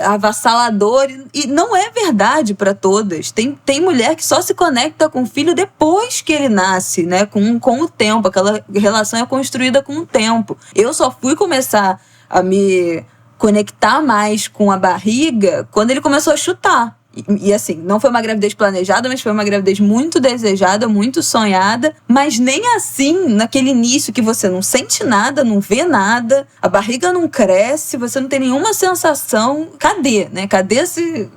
avassalador. E não é verdade pra todas. Tem mulher que só se conecta com o filho depois que ele nasce, né? Com o tempo. Aquela relação é construída com o tempo. Eu só fui começar a me conectar mais com a barriga quando ele começou a chutar. E assim, não foi uma gravidez planejada, mas foi uma gravidez muito desejada, muito sonhada, mas nem assim, naquele início que você não sente nada, não vê nada, a barriga não cresce, você não tem nenhuma sensação. Cadê, né? Cadê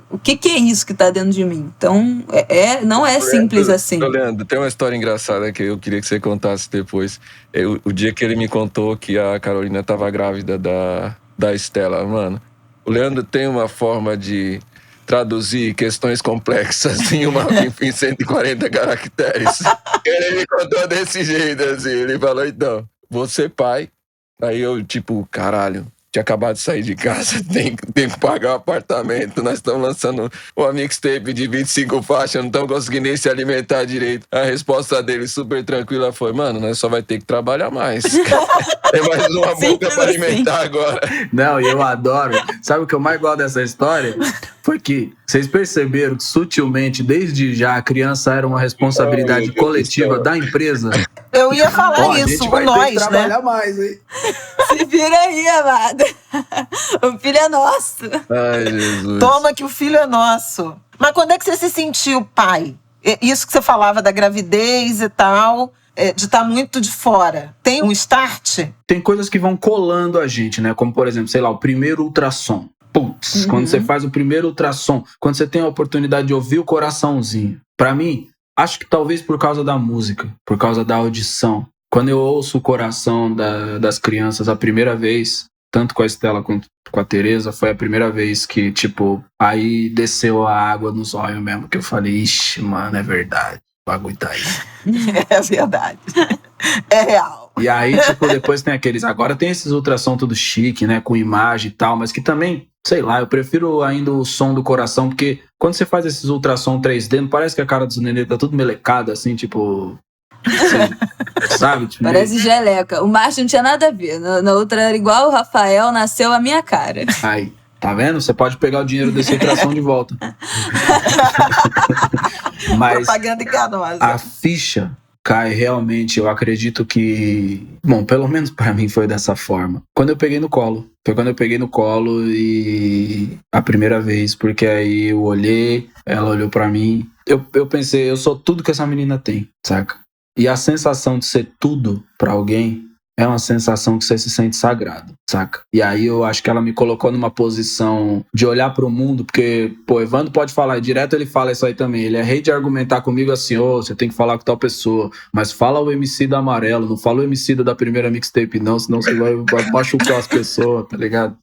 o que é isso que tá dentro de mim? Então, não é simples assim. Leandro, tem uma história engraçada que eu queria que você contasse depois. O dia que ele me contou que a Carolina tava grávida da Estela, mano. O Leandro tem uma forma de traduzir questões complexas em 140 caracteres. Ele me contou desse jeito, assim. Ele falou, então, você pai. Aí eu, tipo, caralho, tinha acabado de sair de casa, tem que pagar o apartamento, nós estamos lançando uma mixtape de 25 faixas, não estamos conseguindo nem se alimentar direito. A resposta dele, super tranquila, foi, mano, nós só vai ter que trabalhar mais. Tem mais uma boca pra alimentar agora. Não, e eu adoro. Sabe o que eu mais gosto dessa história? Foi que vocês perceberam que sutilmente, desde já, a criança era uma responsabilidade coletiva da empresa. Eu ia falar isso, o nós, né? Trabalhar mais, hein? Se vira aí, amada. O filho é nosso. Ai, Jesus. Toma que o filho é nosso. Mas quando é que você se sentiu pai? Isso que você falava da gravidez e tal, de estar muito de fora. Tem um start? Tem coisas que vão colando a gente, né? Como, por exemplo, sei lá, o primeiro ultrassom. Putz, quando você faz o primeiro ultrassom, quando você tem a oportunidade de ouvir o coraçãozinho. Pra mim, acho que talvez por causa da música, por causa da audição, Quando eu ouço o coração das crianças a primeira vez, tanto com a Estela quanto com a Tereza, foi a primeira vez que, tipo, aí desceu a água nos olhos mesmo, que eu falei, ixi, mano, é verdade, o bagulho tá aí. É verdade. É real. E aí, tipo, depois tem aqueles... Agora tem esses ultrassom tudo chique, né? Com imagem e tal, mas que também, sei lá, eu prefiro ainda o som do coração, porque quando você faz esses ultrassom 3D, não parece que a cara dos nenê tá tudo melecada, assim, tipo... Assim, sabe? Tipo, parece geleca. O Márcio não tinha nada a ver. Na outra era igual o Rafael, nasceu a minha cara. Aí, tá vendo? Você pode pegar o dinheiro desse ultrassom de volta. Mas propaganda enganosa. A ficha cai realmente, eu acredito que... Bom, pelo menos pra mim foi dessa forma. Quando eu peguei no colo. Foi quando eu peguei no colo e... A primeira vez, porque aí eu olhei, ela olhou pra mim. Eu pensei, eu sou tudo que essa menina tem, saca? E a sensação de ser tudo pra alguém é uma sensação que você se sente sagrado, saca? E aí eu acho que ela me colocou numa posição de olhar pro mundo, porque, pô, Evandro pode falar, direto ele fala isso aí também, ele é rei de argumentar comigo assim, você tem que falar com tal pessoa, mas fala o MC da Amarelo, não fala o MC da primeira mixtape não, senão você vai machucar as pessoas, tá ligado?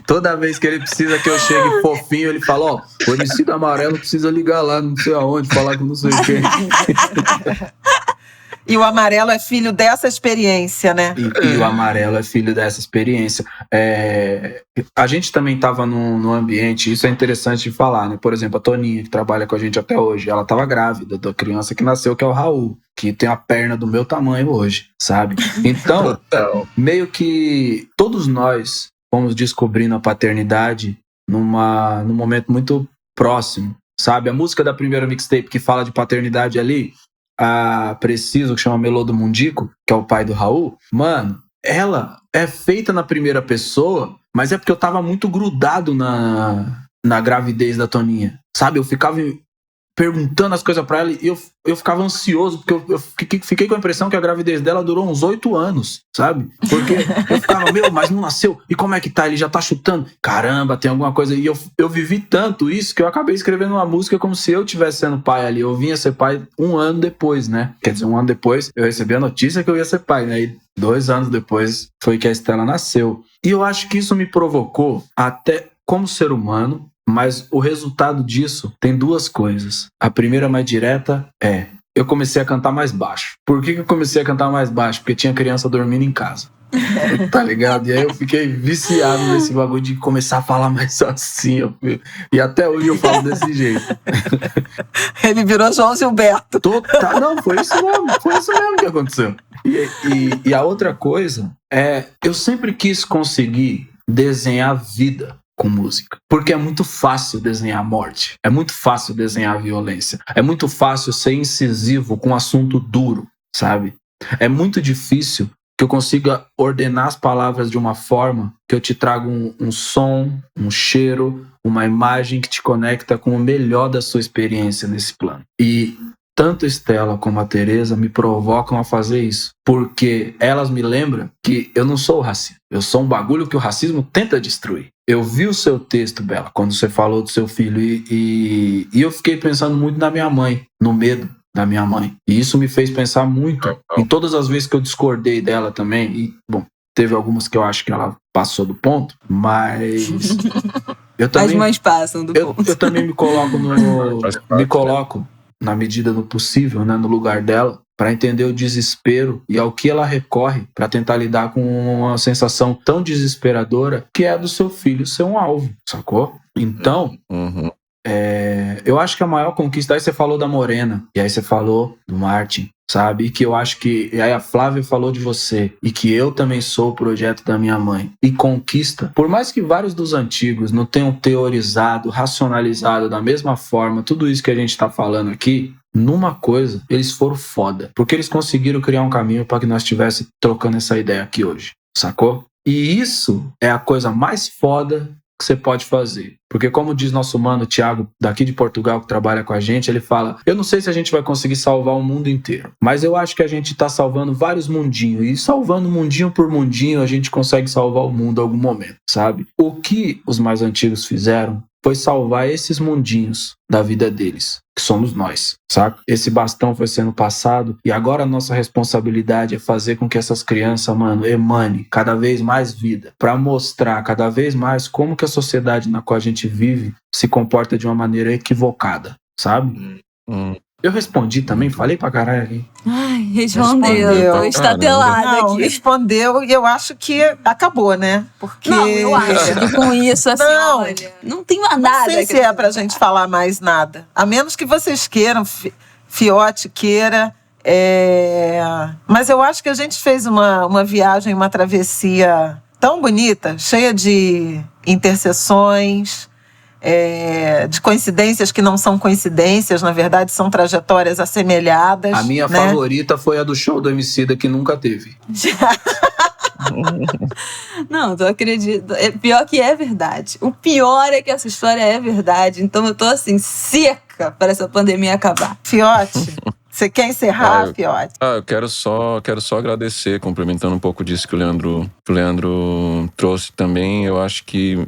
Toda vez que ele precisa que eu chegue fofinho, ele fala, o MC da Amarelo precisa ligar lá, não sei aonde, falar com não sei quem. E o Amarelo é filho dessa experiência, né? E o Amarelo é filho dessa experiência. A gente também estava num ambiente, isso é interessante de falar, né? Por exemplo, a Toninha, que trabalha com a gente até hoje, ela estava grávida da criança que nasceu, que é o Raul, que tem a perna do meu tamanho hoje, sabe? Então, meio que todos nós fomos descobrindo a paternidade num momento muito próximo, sabe? A música da primeira mixtape que fala de paternidade ali, a Preciso, que chama Melô do Mundico, que é o pai do Raul, mano, ela é feita na primeira pessoa, mas é porque eu tava muito grudado na gravidez da Toninha, sabe? Eu ficava perguntando as coisas pra ela e eu ficava ansioso, porque eu fiquei com a impressão que a gravidez dela durou uns 8 anos, sabe? Porque eu ficava, mas não nasceu, e como é que tá? Ele já tá chutando, caramba, tem alguma coisa. E eu vivi tanto isso que eu acabei escrevendo uma música como se eu tivesse sendo pai ali. Eu vinha ser pai 1 ano depois, né? Quer dizer, 1 ano depois eu recebi a notícia que eu ia ser pai, né? E 2 anos depois foi que a Estela nasceu. E eu acho que isso me provocou até como ser humano. Mas o resultado disso tem 2 coisas. A primeira, mais direta, eu comecei a cantar mais baixo. Por que eu comecei a cantar mais baixo? Porque tinha criança dormindo em casa. Tá ligado? E aí eu fiquei viciado nesse bagulho de começar a falar mais assim. E até hoje eu falo desse jeito. Ele virou João Gilberto. Não, foi isso mesmo que aconteceu. E a outra coisa eu sempre quis conseguir desenhar vida com música. Porque é muito fácil desenhar a morte. É muito fácil desenhar a violência. É muito fácil ser incisivo com um assunto duro, sabe? É muito difícil que eu consiga ordenar as palavras de uma forma que eu te traga um som, um cheiro, uma imagem que te conecta com o melhor da sua experiência nesse plano. E tanto a Estela como a Tereza me provocam a fazer isso. Porque elas me lembram que eu não sou o racista. Eu sou um bagulho que o racismo tenta destruir. Eu vi o seu texto, Bela, quando você falou do seu filho. E eu fiquei pensando muito na minha mãe, no medo da minha mãe. E isso me fez pensar muito em todas as vezes que eu discordei dela também. E, bom, teve algumas que eu acho que ela passou do ponto, mas... eu também, as mães passam do ponto. Eu também me coloco na medida do possível, né, no lugar dela, para entender o desespero e ao que ela recorre para tentar lidar com uma sensação tão desesperadora que é a do seu filho ser um alvo, sacou? Então, eu acho que a maior conquista... Aí você falou da Morena, e aí você falou do Martin, sabe? E que eu acho que... E aí a Flávia falou de você, e que eu também sou o projeto da minha mãe. E conquista, por mais que vários dos antigos não tenham teorizado, racionalizado da mesma forma, tudo isso que a gente tá falando aqui, numa coisa, eles foram foda. Porque eles conseguiram criar um caminho para que nós estivéssemos trocando essa ideia aqui hoje, sacou? E isso é a coisa mais foda que você pode fazer. Porque como diz nosso mano Thiago, daqui de Portugal, que trabalha com a gente, ele fala, eu não sei se a gente vai conseguir salvar o mundo inteiro, mas eu acho que a gente tá salvando vários mundinhos, e salvando mundinho por mundinho, a gente consegue salvar o mundo em algum momento, sabe? O que os mais antigos fizeram foi salvar esses mundinhos da vida deles, que somos nós, saca? Esse bastão foi sendo passado e agora a nossa responsabilidade é fazer com que essas crianças, mano, emane cada vez mais vida, pra mostrar cada vez mais como que a sociedade na qual a gente vive se comporta de uma maneira equivocada, sabe? Eu respondi também, falei pra caralho aqui. Ai, respondeu. Tô estatelada aqui. Respondeu e eu acho que acabou, né? Porque... Não, eu acho que com isso, assim, olha, não tem mais nada. Não sei se é pra gente falar mais nada. A menos que vocês queiram, Fiote queira. Mas eu acho que a gente fez uma viagem, uma travessia tão bonita, cheia de interseções, de coincidências que não são coincidências, na verdade são trajetórias assemelhadas. A minha favorita foi a do show do Emicida, que nunca teve. Não, tu acredita. Pior que é verdade. O pior é que essa história é verdade. Então eu tô assim, seca para essa pandemia acabar. Fiote, você quer encerrar, Fiote? Eu quero só agradecer, complementando um pouco disso que o Leandro trouxe também. Eu acho que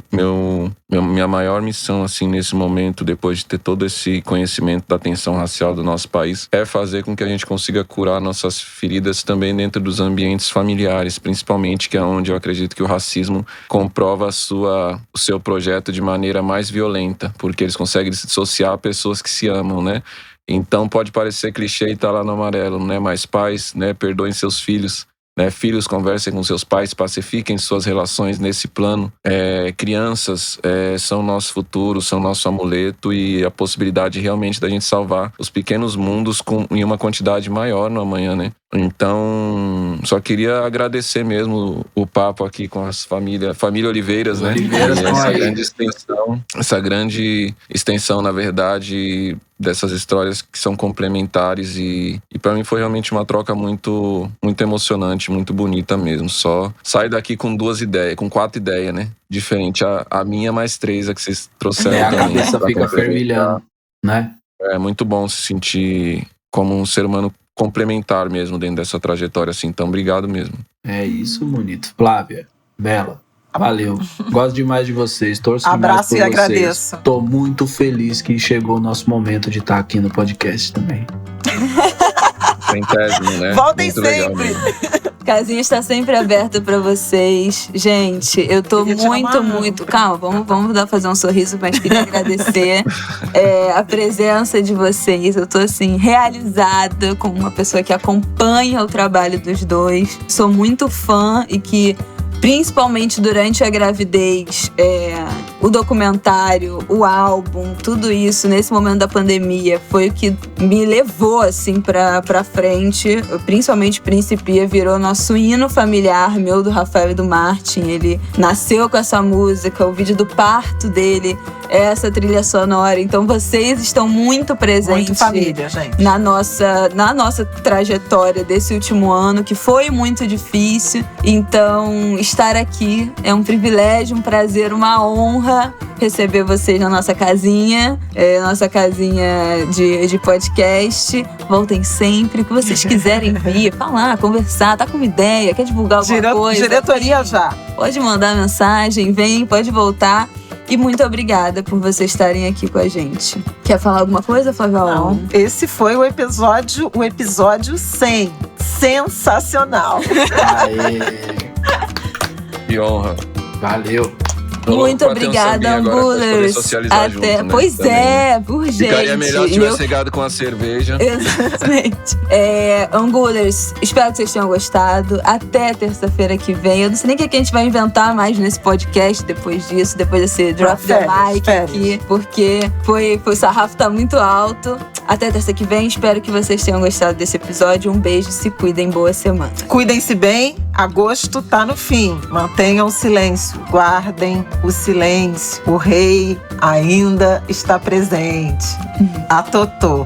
minha maior missão, assim, nesse momento, depois de ter todo esse conhecimento da tensão racial do nosso país, é fazer com que a gente consiga curar nossas feridas também dentro dos ambientes familiares, principalmente, que é onde eu acredito que o racismo comprova o seu projeto de maneira mais violenta, porque eles conseguem se dissociar a pessoas que se amam, né? Então pode parecer clichê e tá lá no amarelo, né? Mas pais, né, perdoem seus filhos, né? Filhos, conversem com seus pais, pacifiquem suas relações nesse plano. Crianças são nosso futuro, são nosso amuleto e a possibilidade realmente da gente salvar os pequenos mundos em uma quantidade maior no amanhã, né? Então, só queria agradecer mesmo o papo aqui com as família Oliveiras, né? Essa grande extensão, na verdade, dessas histórias que são complementares e para mim foi realmente uma troca muito, muito emocionante, muito bonita mesmo. Só saio daqui com 4 ideias, né? Diferente a minha mais 3, a que vocês trouxeram a também. cabeça fica fervilhando, né? É muito bom se sentir como um ser humano complementar mesmo dentro dessa trajetória assim. Então, obrigado mesmo. É isso, bonito. Flávia, Bela, valeu. Gosto demais de vocês. Torço Abraço demais por e vocês. agradeço. Tô muito feliz que chegou o nosso momento de estar aqui no podcast também. Centésimo, né? Voltem muito sempre. Casinha está sempre aberta para vocês. Gente, eu tô muito... Calma, vamos fazer um sorriso, mas queria agradecer a presença de vocês. Eu tô, assim, realizada como uma pessoa que acompanha o trabalho dos dois. Sou muito fã e que, principalmente durante a gravidez, o documentário, o álbum, tudo isso, nesse momento da pandemia, foi o que me levou, assim, pra frente. Principalmente Principia virou nosso hino familiar, meu, do Rafael e do Martin. Ele nasceu com essa música, o vídeo do parto dele é essa trilha sonora. Então vocês estão muito presentes, muito família, gente, na nossa trajetória desse último ano, que foi muito difícil. Então, estar aqui é um privilégio, um prazer, uma honra receber vocês na nossa casinha, de podcast. Voltem sempre, o que vocês quiserem vir, falar, conversar, tá com uma ideia, quer divulgar alguma coisa. Diretoria já. Pode mandar mensagem, vem, pode voltar. E muito obrigada por vocês estarem aqui com a gente. Quer falar alguma coisa, Flávia? Não. Esse foi o episódio 100. Sensacional. Aê. Que honra. Valeu. Muito obrigada, Angulers. Até. Junto, né? Pois é, por gente. Ficaria melhor se tivesse chegado com a cerveja. Exatamente. Angulers, espero que vocês tenham gostado. Até terça-feira que vem. Eu não sei nem o que a gente vai inventar mais nesse podcast depois disso, depois desse drop the mic aqui, porque o sarrafo tá muito alto. Até terça que vem, espero que vocês tenham gostado desse episódio. Um beijo, se cuidem, boa semana. Cuidem-se bem, agosto tá no fim. Mantenham o silêncio, guardem o silêncio. O rei ainda está presente. A Totô.